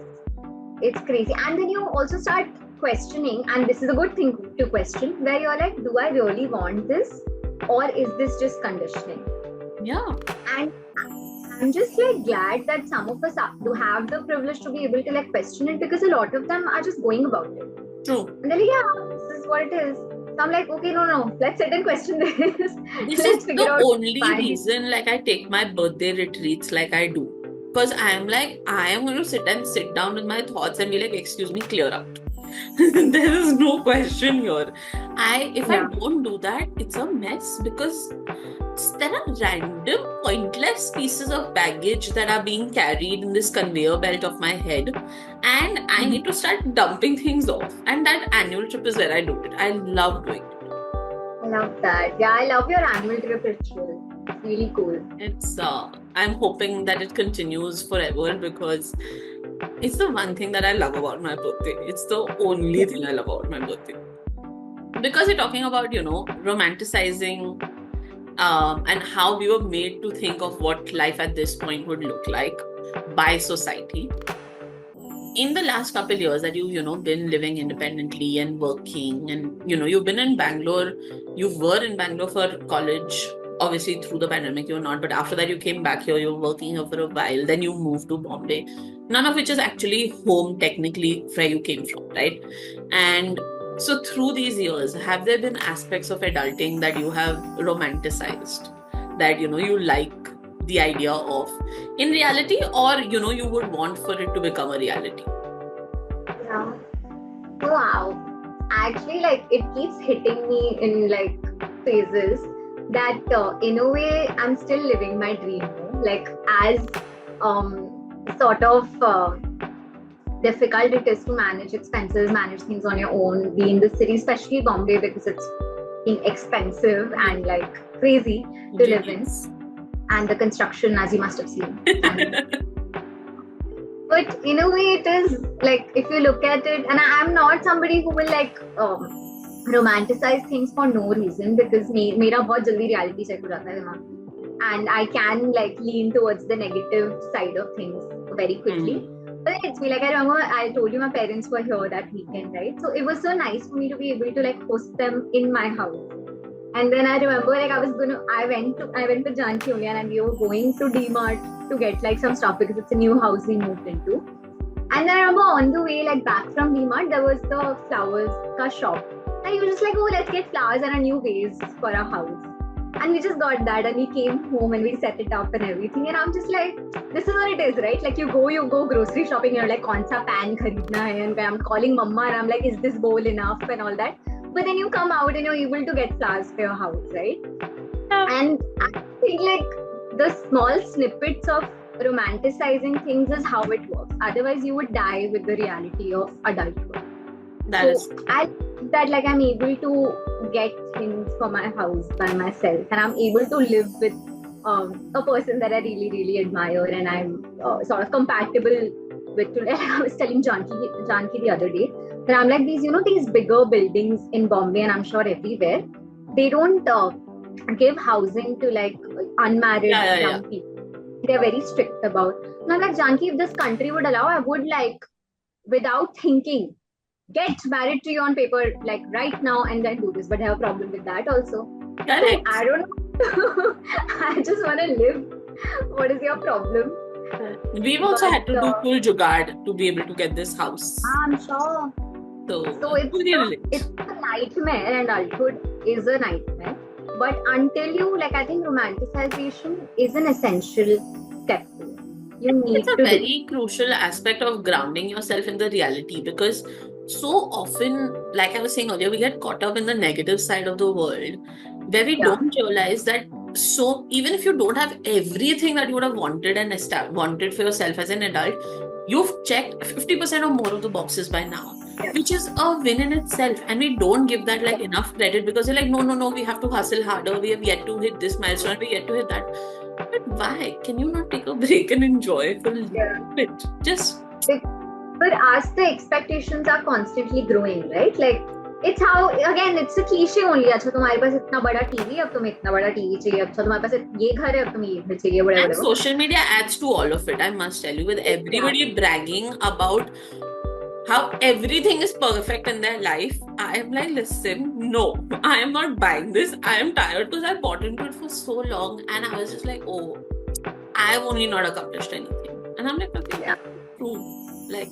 it's crazy. And then you also start questioning, and this is a good thing to question, where you're like, do I really want this, or is this just conditioning? Yeah. And I'm just like glad that some of us do have the privilege to be able to like question it, because a lot of them are just going about it. True. And they're like, yeah, this is what it is. So I'm like, okay, no, let's sit and question this. This is the only reason like I take my birthday retreats like I do. Because I am going to sit down with my thoughts and be like, excuse me, clear out. There is no question here. If I don't do that, it's a mess, because there are random pointless pieces of baggage that are being carried in this conveyor belt of my head, and I need to start dumping things off. And that annual trip is where I do it. I love doing it. I love that. Yeah, I love your annual trip ritual. It's really cool. It's I'm hoping that it continues forever, because it's the one thing that I love about my birthday. It's the only thing I love about my birthday. Because you're talking about, romanticizing and how we were made to think of what life at this point would look like by society. In the last couple years that you've been living independently and working, and you've been in Bangalore, you were in Bangalore for college. Obviously through the pandemic you're not, but after that you came back here, you were working here for a while, then you moved to Bombay, none of which is actually home technically where you came from, right? And so through these years, have there been aspects of adulting that you have romanticized, that you like the idea of in reality, or you would want for it to become a reality? Yeah. Wow. Actually, like it keeps hitting me in like phases that in a way I'm still living my dream, like as sort of difficult it is to manage expenses, manage things on your own, be in the city, especially Bombay, because it's expensive and like crazy to live in, and the construction, as you must have seen. But in a way it is like, if you look at it, and I'm not somebody who will like romanticize things for no reason, because मेरा बहुत जल्दी reality check हो जाता है दिमाग में, and I can like lean towards the negative side of things very quickly. But it's me, like I remember I told you my parents were here that weekend, right? So it was so nice for me to be able to like host them in my house. And then I remember like I went to Janki only, and we were going to D-Mart to get like some stuff, because it's a new house we moved into. And I remember on the way like back from D-Mart, there was the flowers ka shop. And you were just like, oh, let's get flowers and a new vase for our house. And we just got that, and we came home and we set it up and everything. And I'm just like, this is what it is, right? Like you go grocery shopping, and you're like, kaun sa pan kharidna hai? And I'm calling mama, and I'm like, is this bowl enough and all that? But then you come out and you're able to get flowers for your house, right? And I think like the small snippets of romanticizing things is how it works. Otherwise, you would die with the reality of adulthood. That is I think that like I'm able to get things for my house by myself, and I'm able to live with a person that I really, really admire, and I'm sort of compatible with. Like I was telling Janki the other day that I'm like these bigger buildings in Bombay, and I'm sure everywhere, they don't give housing to like unmarried young people. They're very strict about. And I'm like, Janki, if this country would allow, I would like, without thinking, get married to you on paper like right now and then do this. But I have a problem with that also. correct. So, I don't know. I just want to live. What is your problem? We've also had to do full jugaad to be able to get this house. I'm sure. So it's a nightmare, and adulthood is a nightmare. But until you, like, I think romanticization is an essential step. You need it's a very crucial aspect of grounding yourself in the reality, because so often, like I was saying earlier, we get caught up in the negative side of the world where we don't realize that. So even if you don't have everything that you would have wanted and wanted for yourself as an adult, you've checked 50% or more of the boxes by now, which is a win in itself. And we don't give that like enough credit, because they're like, no, we have to hustle harder. We have yet to hit this milestone. We yet to hit that. But why? Can you not take a break and enjoy for a little bit? Just. For us, the expectations are constantly growing, right? Like, it's how, again, it's a cliche only. अच्छा तुम्हारे पास इतना बड़ा TV, अब तुम्हें इतना बड़ा TV चाहिए. अच्छा तुम्हारे पास ये घर है, अब तुम्हें ये घर चाहिए. Whatever. And social media adds to all of it. I must tell you, with everybody bragging about how everything is perfect in their life, I am like, listen, no, I am not buying this. I am tired because I bought into it for so long, and I was just like, oh, I have only not accomplished anything. And I'm like, okay, true. Like,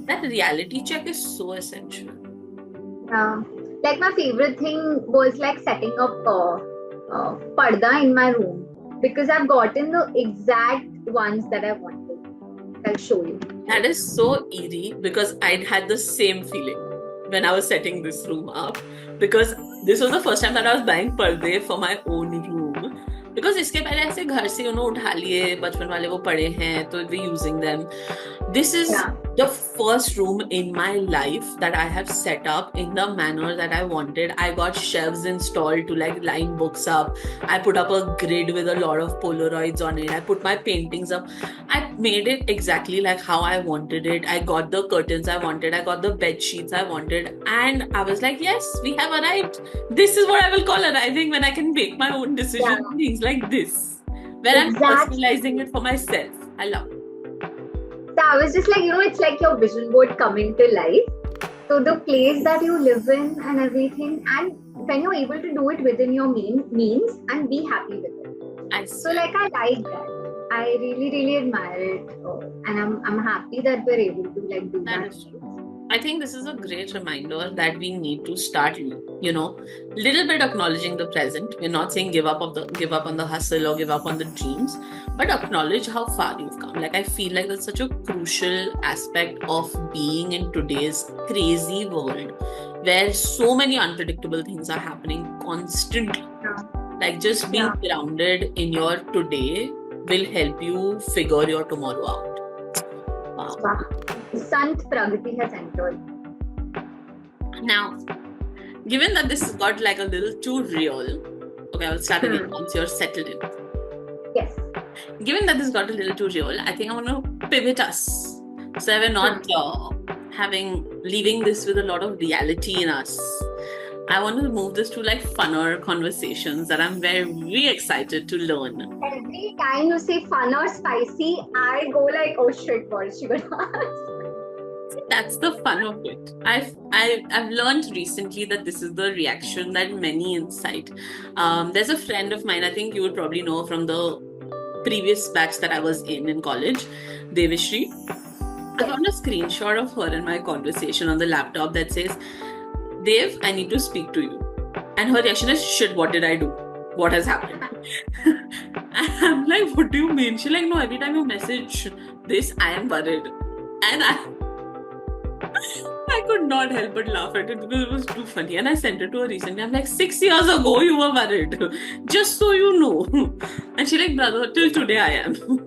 that reality check is so essential. Like my favorite thing was like setting up parda in my room, because I've gotten the exact ones that I wanted. I'll show you. That is so eerie, because I had the same feeling when I was setting this room up, because this was the first time that I was buying parde for my own room. Because इसके पहले ऐसे घर से उठा लिए, बचपन वाले वो पड़े हैं, तो we using them. This is the first room in my life that I have set up in the manner that I wanted. I got shelves installed to like line books up. I put up a grid with a lot of Polaroids on it. I put my paintings up. I made it exactly like how I wanted it. I got the curtains I wanted. I got the bed sheets I wanted. And I was like, yes, we have arrived. This is what I will call arriving, when I can make my own decisions, things like this. Where I'm personalizing it for myself. I love it. So I was just like, it's like your vision board coming to life. So the place that you live in and everything, and when you're able to do it within your means and be happy with it. So like I like that. I really, really admire it, and I'm happy that we're able to like do that. Is true. I think this is a great reminder that we need to start, little bit acknowledging the present. We're not saying give up on the hustle or give up on the dreams, but acknowledge how far you've come. Like, I feel like that's such a crucial aspect of being in today's crazy world, where so many unpredictable things are happening constantly. Like, just being grounded in your today will help you figure your tomorrow out. Wow. Sant Pragati has entered. Now, given that this got like a little too real, okay, I'll start again once you're settled in. Yes. Given that this got a little too real, I think I want to pivot us, so we're not leaving this with a lot of reality in us. I want to move this to like funner conversations that I'm very excited to learn. Every time you say fun or spicy, I go like, oh shit, what is she gonna ask? That's the fun of it. I've learned recently that this is the reaction that many incite. There's a friend of mine, I think you would probably know from the previous batch that I was in college, Devishri. I found a screenshot of her in my conversation on the laptop that says, Dev, I need to speak to you. And her reaction is, shit, what did I do? What has happened? I'm like, what do you mean? She's like, no, every time you message this, I am worried. And I could not help but laugh at it because it was too funny. And I sent it to her recently. I'm like, 6 years ago you were worried. Just so you know. And she's like, brother, till today I am. So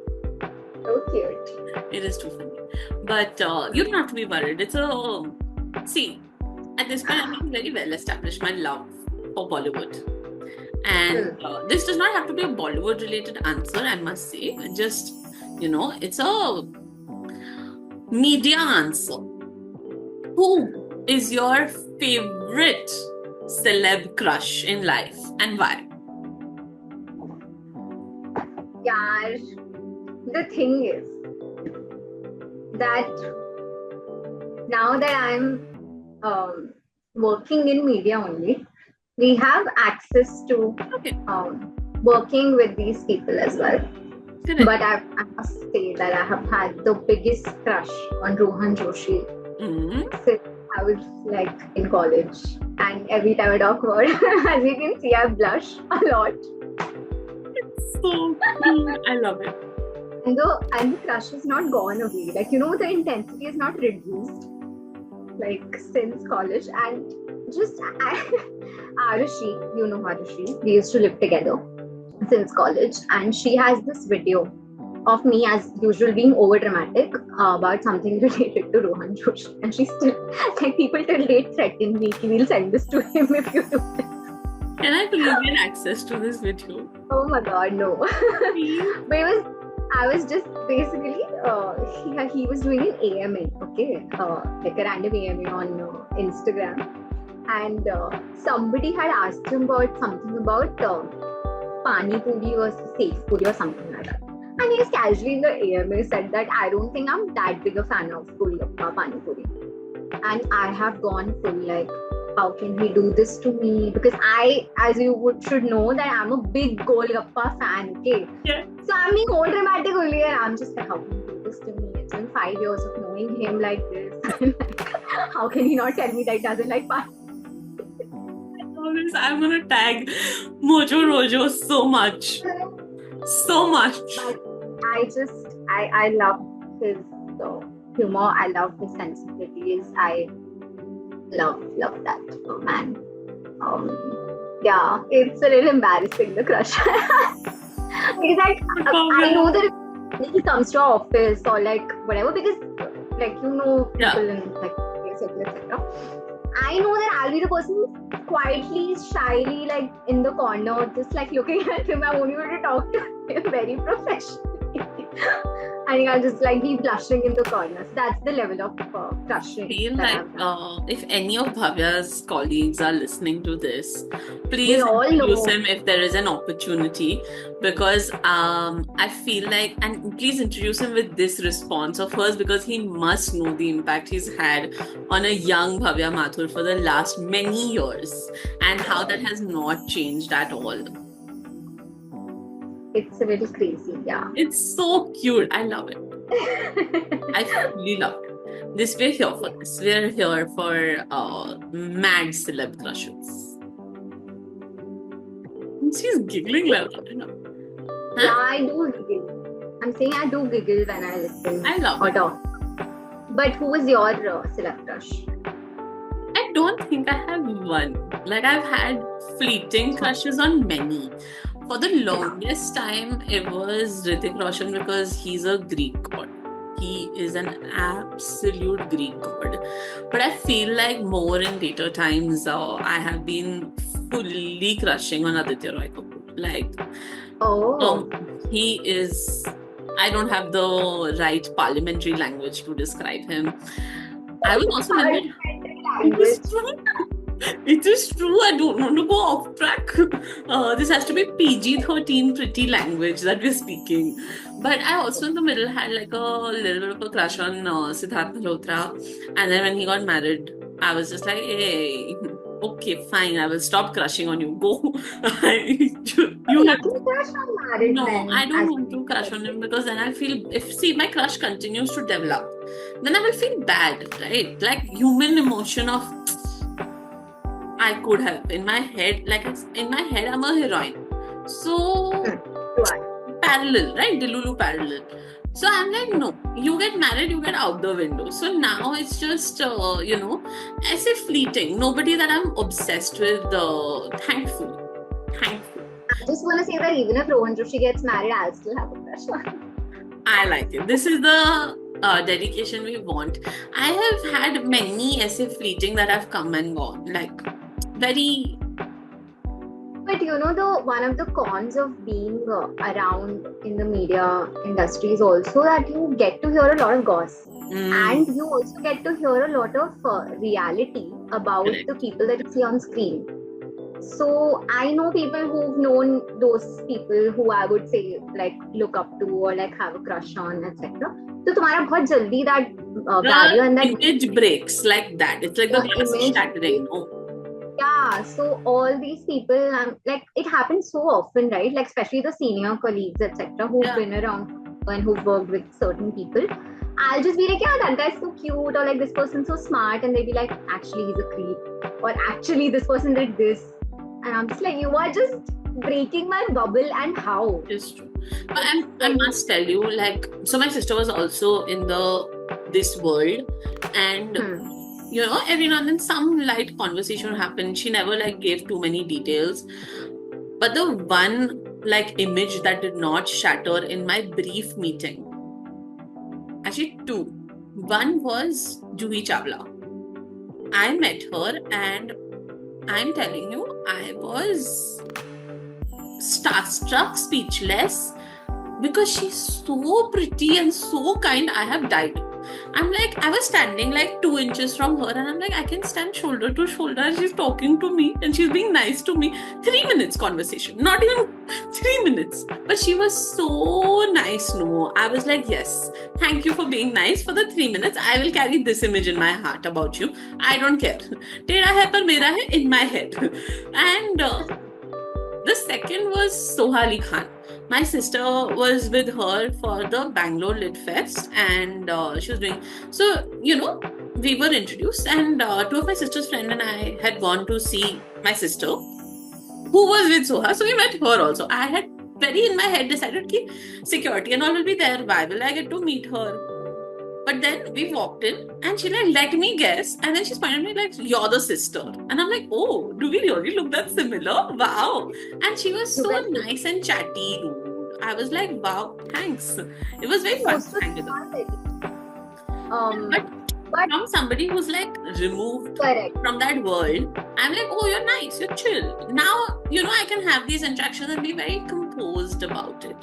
cute. It is too funny. But you don't have to be worried. See, at this point, I'm very well established my love for Bollywood. And this does not have to be a Bollywood related answer, I must say. Just, it's a media answer. Who is your favorite celeb crush in life and why? Yeah, the thing is that now that I'm working in media only, we have access to working with these people as well. Correct. But I must say that I have had the biggest crush on Rohan Joshi since I was like in college. And every time I talk about it, as you can see, I blush a lot. It's so cute. I love it. And the crush is not gone away. Like, the intensity is not reduced like since college. And just Arushi, you know Arushi, we used to live together since college, and she has this video of me as usual being over dramatic about something related to Rohan Joshi, and she still, like, people till date threaten me, we'll send this to him if you do this. Can I please get access to this video? Oh my god, no. But I was just basically, he was doing an AMA, okay, like a random AMA on Instagram, and somebody had asked him about something about Pani Puri versus Safe Puri or something like that. And he was casually in the AMA said that I don't think I'm that big a fan of Golgappa Pani Puri. And I have gone full like, how can he do this to me? Because I, as you should know, that I'm a big Golgappa fan, okay? Yeah. So I'm being all dramatic only, and I'm just like, how can he do this to me? It's been 5 years of knowing him like this. How can he not tell me that he doesn't like Pani? I'm gonna tag Mojo Rojo so much. So much. I love his humor. I love his sensibilities. I love that man. Yeah, it's a little embarrassing, the crush. Because I know that if he comes to our office or like whatever, because like people in like etc. I know that I'll be the person who's quietly, shyly, like in the corner, just like looking at him. I won't be able to talk to him very professionally. I think I'll just like be blushing in the corner. So that's the level of crushing. I feel like if any of Bhavya's colleagues are listening to this, please introduce him if there is an opportunity, because I feel like, and please introduce him with this response of hers, because he must know the impact he's had on a young Bhavya Mathur for the last many years and how that has not changed at all. It's a little crazy, yeah. It's so cute. I love it. I really love it. We're here for this. We're here for mad celeb crushes. She's giggling like that. Huh? Yeah, I do giggle. I'm saying I do giggle when I listen. I love or it. Talk. But who is your celeb crush? I don't think I have one. Like, I've had fleeting crushes on many. For the longest time, it was Hrithik Roshan, because he's a Greek god. He is an absolute Greek god. But I feel like more in later times, I have been fully crushing on Aditya Roy Kapoor. Like, he is... I don't have the right parliamentary language to describe him. I was also... It is true. I don't want to go off track. This has to be PG-13 pretty language that we're speaking. But I also in the middle had like a little bit of a crush on Siddharth Malhotra. And then when he got married, I was just like, hey, okay, fine, I will stop crushing on you. Go. You have to crush on married. No, I don't want to crush on him, because then I feel, if my crush continues to develop, then I will feel bad, right? Like human emotion of, I could have in my head, I'm a heroine. So parallel, right? Delulu parallel. So I'm like, no, you get married, you get out the window. So now it's just, I say fleeting. Nobody that I'm obsessed with, thankful. I just want to say that even if Rohan Joshi gets married, I'll still have a crush on him. I like it. This is the dedication we want. I have had many essay fleeting that have come and gone. Like, very. But one of the cons of being around in the media industry is also that you get to hear a lot of gossip. And you also get to hear a lot of reality about Correct. the people that you see on screen. So I know people who've known those people who I would say like look up to or like have a crush on, etc. So तुम्हारा बहुत जल्दी that barrier and that image breaks like that. It's like the glass image shattering. Oh. Yeah, so all these people, like it happens so often, right? Like especially the senior colleagues, etc., who've been around and who've worked with certain people. I'll just be like, yeah, that guy's so cute, or like this person's so smart, and they'll be like, actually, he's a creep, or actually, this person did this, and I'm just like, you are just breaking my bubble, and how? It's true. But I must tell you, like, so my sister was also in this world, and every now and then some light conversation happened. She never like gave too many details. But the one like image that did not shatter in my brief meeting, actually two. One was Juhi Chawla. I met her and I'm telling you, I was starstruck, speechless, because she's so pretty and so kind. I have died. I'm like, I was standing like 2 inches from her, and I'm like, I can stand shoulder to shoulder, and she's talking to me and she's being nice to me. 3 minutes conversation, not even 3 minutes, but she was so nice. No, I was like, yes, thank you for being nice for the 3 minutes. I will carry this image in my heart about you. I don't care. Tera hai par mera hai in my head. And the second was Soha Ali Khan. My sister was with her for the Bangalore Lit Fest, and she was doing. So, we were introduced, and two of my sister's friend and I had gone to see my sister, who was with Soha. So we met her also. I had very in my head decided that security and all will be there. Why will I get to meet her? But then we walked in and she like, let me guess. And then she's pointed at me like, you're the sister. And I'm like, oh, do we really look that similar? Wow. And she was so nice and chatty, dude. I was like, wow, thanks. It was very fun. But from somebody who's like removed from that world, I'm like, oh, you're nice, you're chill. Now, I can have these interactions and be very composed about it.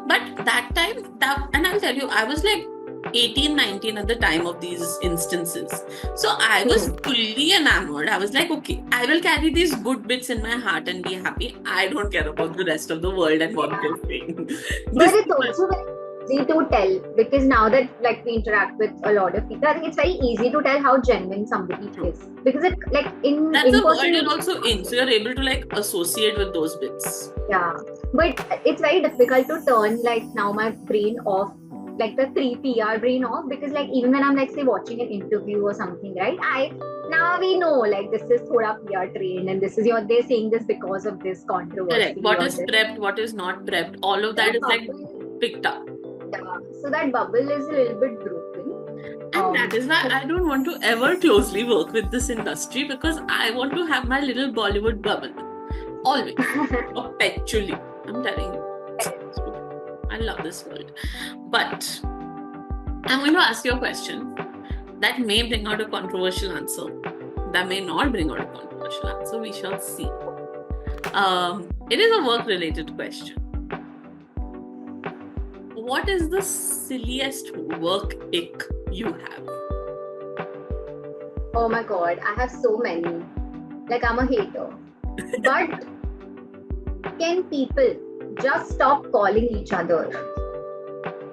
But that time, and I'll tell you, I was like 18, 19 at the time of these instances. So I was fully enamored. I was like, okay, I will carry these good bits in my heart and be happy. I don't care about the rest of the world and what they're saying. But it's also very easy to tell, because now that like we interact with a lot of people, I think it's very easy to tell how genuine somebody is, because it like that's the world you're also in, so you're able to like associate with those bits. Yeah, but it's very difficult to turn like now my brain off, like the 3PR brain off, because like even when I'm like say watching an interview or something, right, now we know like this is thoda PR trained and this is they're saying this because of this controversy. Correct. What is prepped, what is not prepped, all of that is like picked up. Yeah, so that bubble is a little bit broken. And that is why I don't want to ever closely work with this industry, because I want to have my little Bollywood bubble. Always. Perpetually. I'm telling you. I love this world. But I'm going to ask you a question that may bring out a controversial answer. That may not bring out a controversial answer. We shall see. It is a work-related question. What is the silliest work ick you have? Oh my god, I have so many. Like, I'm a hater. But can people just stop calling each other?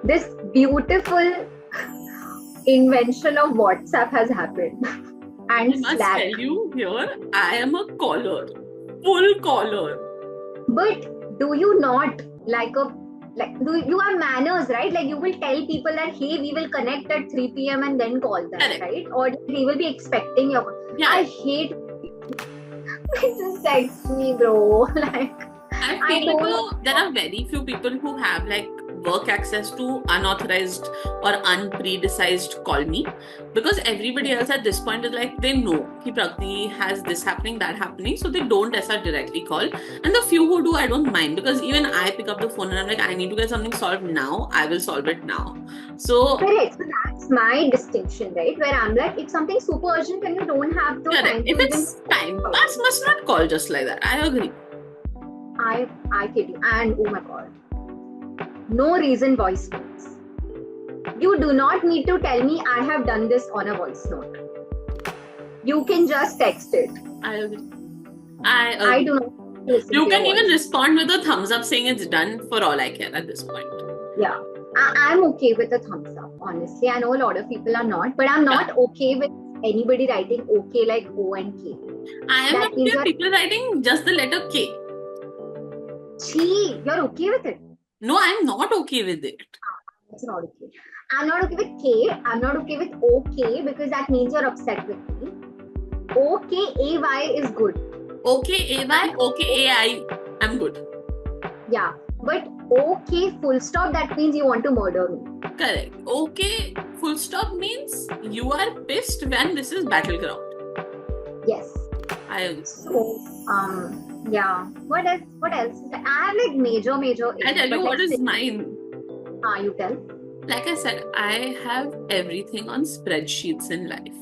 This beautiful invention of WhatsApp has happened. And I must Slack. tell you here, I am a caller. Full caller. But do you not you have manners, right? Like you will tell people that, hey, we will connect at 3 p.m. and then call them, Correct. right? Or we will be expecting your... Yeah. I hate... Just text me, bro. Like, I feel there are very few people who have like work access to unauthorized or unpredicized call me, because everybody else at this point is like, they know कि Pragati has this happening, that happening, so they don't ऐसा directly call. And the few who do, I don't mind, because even I pick up the phone and I'm like, I need to get something solved now, I will solve it now. So correct. So that's my distinction, right? Where I'm like, it's something super urgent and you don't have the time if to it's time pass, must not call just like that. I agree. I kid you. And oh my god, no reason voice notes. You do not need to tell me I have done this on a voice note. You can just text it. I agree. I do not listen You to can your even voice. respond with a thumbs up saying it's done, for all I care at this point. Yeah. I'm okay with a thumbs up, honestly. I know a lot of people are not, but I'm not okay with anybody writing okay like O and K. I am That not means okay with people writing just the letter K. Gee, you're okay with it? No, I'm not okay with it. That's not okay. I'm not okay with K. I'm not okay with OK because that means you're upset with me. OKAY is good. Okay, AY, okay, AI, I'm good. Yeah. But OK full stop, that means you want to murder me. Correct. Okay, full stop means you are pissed when this is battleground. Yes. I agree. So, yeah. What else? I have like major. I tell you what is mine. You tell. Like I said, I have everything on spreadsheets in life.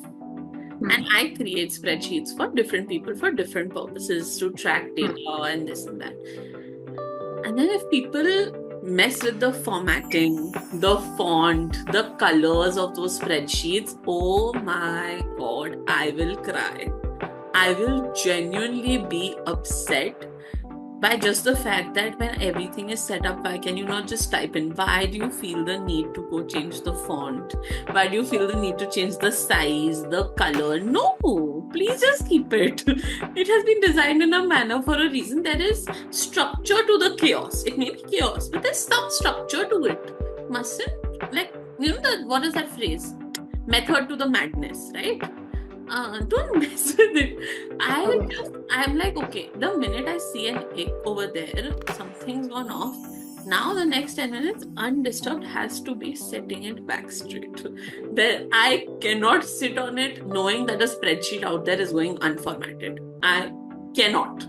And I create spreadsheets for different people for different purposes, to track data and this and that. And then if people mess with the formatting, the font, the colors of those spreadsheets, oh my god, I will cry. I will genuinely be upset by just the fact that when everything is set up, why can you not just type in? Why do you feel the need to go change the font? Why do you feel the need to change the size, the color? No, please just keep it. It has been designed in a manner for a reason. There is structure to the chaos. It may be chaos, but there's some structure to it. Mustn't, like, you know, what is that phrase? Method to the madness, right? Don't mess with it. I'm like, okay, the minute I see an ick over there, something's gone off. Now the next 10 minutes, undisturbed has to be setting it back straight. I cannot sit on it knowing that a spreadsheet out there is going unformatted. I cannot.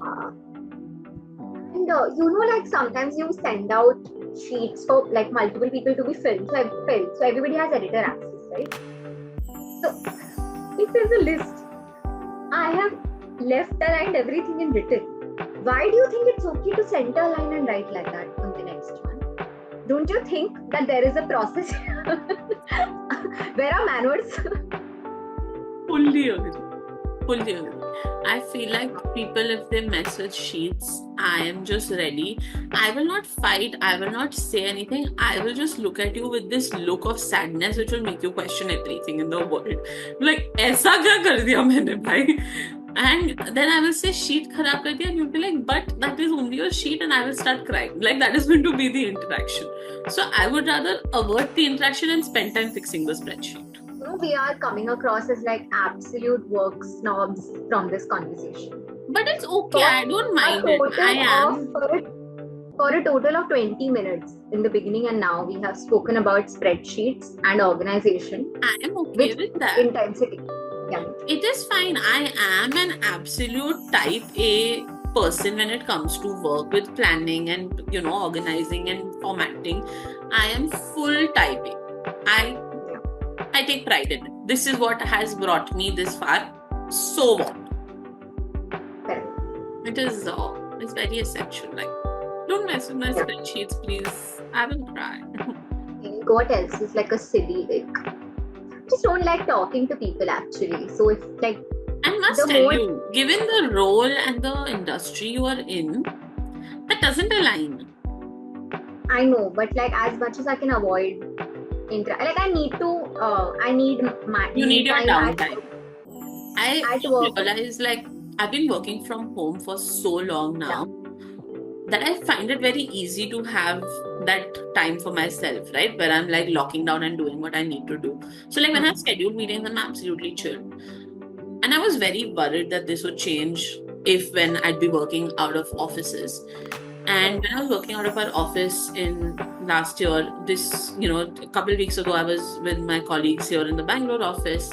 And like sometimes you send out sheets for like multiple people to be filled. So everybody has editor access, right? So if there's a list, I have left aligned everything and written. Why do you think it's okay to center align and write like that on the next one? Don't you think that there is a process? Where are manners? Fully agree. I feel like people, if they mess with sheets, I am just ready. I will not fight. I will not say anything. I will just look at you with this look of sadness, which will make you question everything in the world. Like, ऐसा क्या कर दिया मैंने भाई? And then I will say sheet खराब कर दिया, and you'll be like, but that is only a sheet, and I will start crying. Like, that is going to be the interaction. So I would rather avert the interaction and spend time fixing the spreadsheet. We are coming across as like absolute work snobs from this conversation. But it's okay. I don't mind it. I am. For a total of 20 minutes in the beginning, and now we have spoken about spreadsheets and organization. I am okay with that. Intensity. Yeah. It is fine. I am an absolute type A person when it comes to work with planning and, organizing and formatting. I am full type A. I take pride in it. This is what has brought me this far. So what? It is it's very essential. Like, don't mess with my spreadsheets, please. I will cry. What else is like a silly like? Just don't like talking to people actually. So if like, I must tell you, given the role and the industry you are in, that doesn't align. I know, but like as much as I can avoid. I need my. You need your downtime. I realize, like, I've been working from home for so long now that I find it very easy to have that time for myself, right? Where I'm like locking down and doing what I need to do. So like when I have scheduled meetings, I'm absolutely chill. And I was very worried that this would change when I'd be working out of offices. And when I was working out of our office in last year, this, a couple of weeks ago, I was with my colleagues here in the Bangalore office.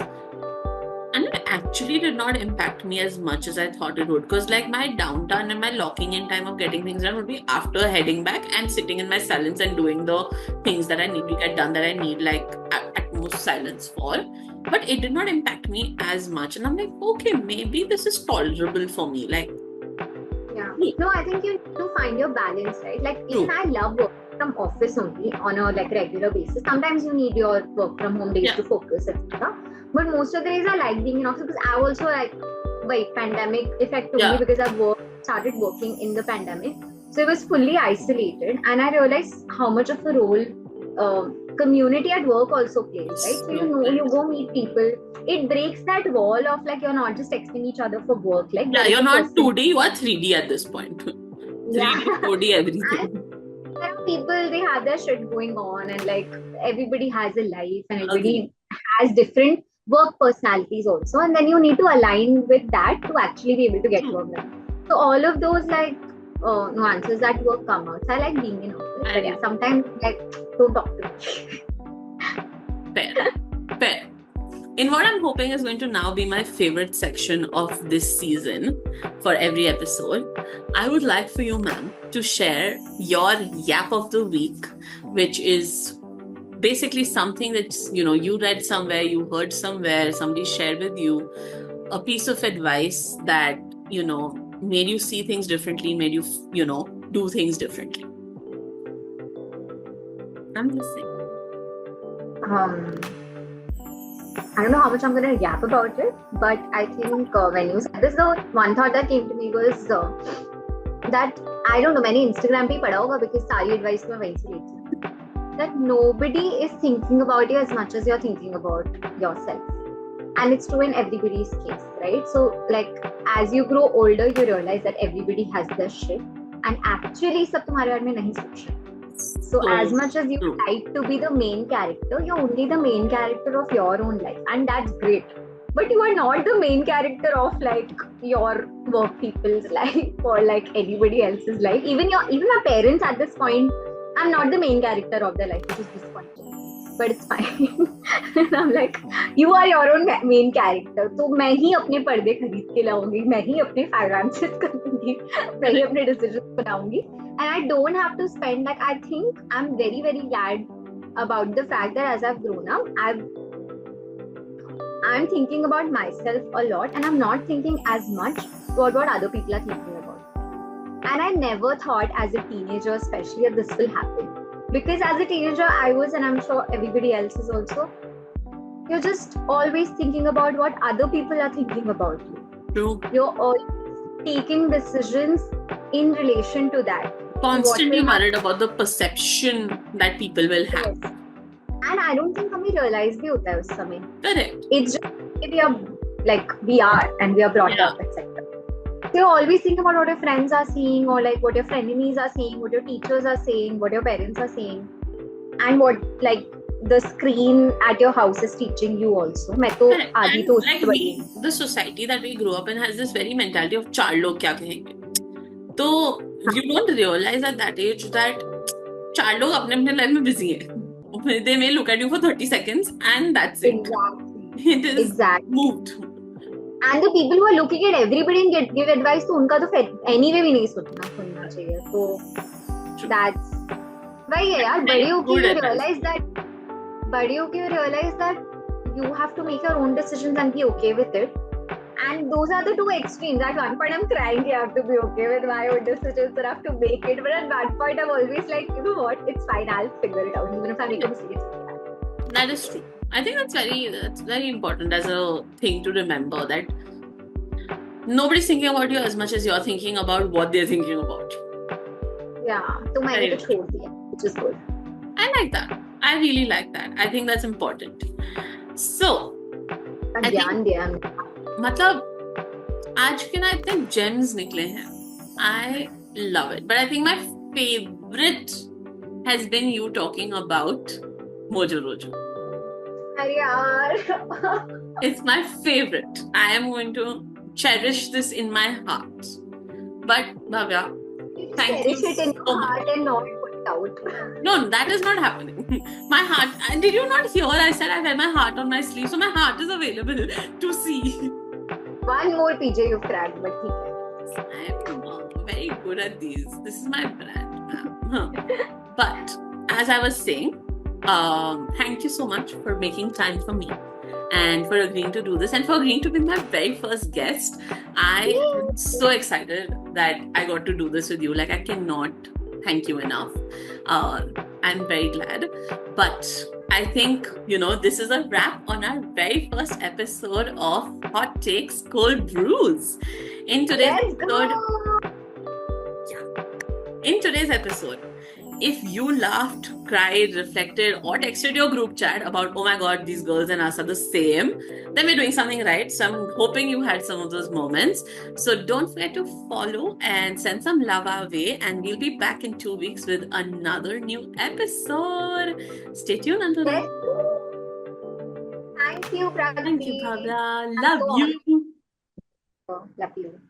And it actually did not impact me as much as I thought it would. Because like my downtime and my locking in time of getting things done would be after heading back and sitting in my silence and doing the things that I need to get done, that I need like at most silence for. But it did not impact me as much. And I'm like, okay, maybe this is tolerable for me. Like, Yeah. No, I think you need to find your balance, right? Like, even I love work from office only on a like regular basis. Sometimes you need your work from home days to focus, etc. But most of the days I like being in office because I also like pandemic effect only because I started working in the pandemic. So it was fully isolated, and I realized how much of a role community at work also plays, right? So you go meet people. It breaks that wall of like you're not just texting each other for work. Like you're not 2D, you are 3D at this point. 3D, 4D, everything. And there are people, they have their shit going on, and like everybody has a life, and everybody has different work personalities also, and then you need to align with that to actually be able to get work done. So all of those like nuances at work come out. So I like being in office, but yeah, sometimes like don't talk to me. Fair. In what I'm hoping is going to now be my favorite section of this season for every episode, I would like for you, ma'am, to share your yap of the week, which is basically something that, you read somewhere, you heard somewhere, somebody shared with you, a piece of advice that, made you see things differently, made you, do things differently. I'm listening. I don't know how much I'm going to yap about it, but I think when you said this, the one thought that came to me was that, I don't know, मैंने Instagram पे पढ़ा होगा because सारी advice मैं वहीं से लेती हूँ, that nobody is thinking about you as much as you're thinking about yourself. And it's true in everybody's case, right? So like as you grow older, you realize that everybody has their shit, and actually सब तुम्हारे बारे में नहीं सोच रहे. So as much as you like to be the main character, you're only the main character of your own life, and that's great. But you are not the main character of like your work people's life or like anybody else's life. Even my parents at this point, I'm not the main character of their life, which is disappointing. But it's fine. And I'm like, you are your own main character. So मैं ही अपने पर्दे खरीद के लाऊंगी, मैं ही अपने finances करूंगी, मैं ही अपने decisions बनाऊंगी. And I don't have to spend, like, I think I'm very, very glad about the fact that as I've grown up, I'm thinking about myself a lot, and I'm not thinking as much about what other people are thinking about. And I never thought as a teenager, especially, that this will happen. Because as a teenager, I was, and I'm sure everybody else is also, you're just always thinking about what other people are thinking about you. True. You're always taking decisions in relation to that. Constantly worried about the perception that people will have. Yes. And I don't think we realize bhi hota hai us samay. Correct. It's just we are and we are brought up, etc. So you're always thinking about what your friends are seeing, or like what your frenemies are saying, what your teachers are saying, what your parents are saying, and what like the screen at your house is teaching you also. The society that we grew up in has this very mentality of चार लोग क्या कहेंगे. So you don't realize at that age that चार लोग अपने life में busy हैं. They may look at you for 30 seconds and that's it. Exactly. It is moved. And the people who are looking at everybody and give advice, तो उनका तो anyway भी नहीं सुनना चाहिए. So that's why यार बड़े होके you realize that you have to make your own decisions and be okay with it. And those are the two extremes. At one point I'm crying, I have to be okay with my own decisions, but I have to make it. But at that point I'm always like, you know what, it's fine, I'll figure it out. Even if I make a mistake, that is true. I think that's very important as a thing to remember, that nobody's thinking about you as much as you're thinking about what they're thinking about. Yeah, so मैंने तो छोड़ दिया, which is good. I like that. I really like that. I think that's important. So, मतलब आज के ना इतने gems निकले हैं. I love it. But I think my favorite has been you talking about Mojo Rojo. It's my favorite. I am going to cherish this in my heart. But Bhavya, Thank cherish you it in so your much. heart and not put it out. No, that is not happening. My heart, did you not hear? I said I wear my heart on my sleeve, so my heart is available to see. One more PJ you've cracked, but ठीक है. I'm very good at these. This is my brand, ma'am. But as I was saying, thank you so much for making time for me and for agreeing to do this and for agreeing to be my very first guest. I am so excited that I got to do this with you. Like, I cannot thank you enough. I'm very glad. But I think, this is a wrap on our very first episode of Hot Takes Cold Brews. In today's Let's episode, go. in today's episode, if you laughed, cried, reflected, or texted your group chat about, oh my god, these girls and us are the same, then we're doing something right. So I'm hoping you had some of those moments. So don't forget to follow and send some love our way. And we'll be back in 2 weeks with another new episode. Stay tuned until then. Let's go. Thank you, Pragati. Thank you, Bhavya. I'm Love so you. honored. Love you.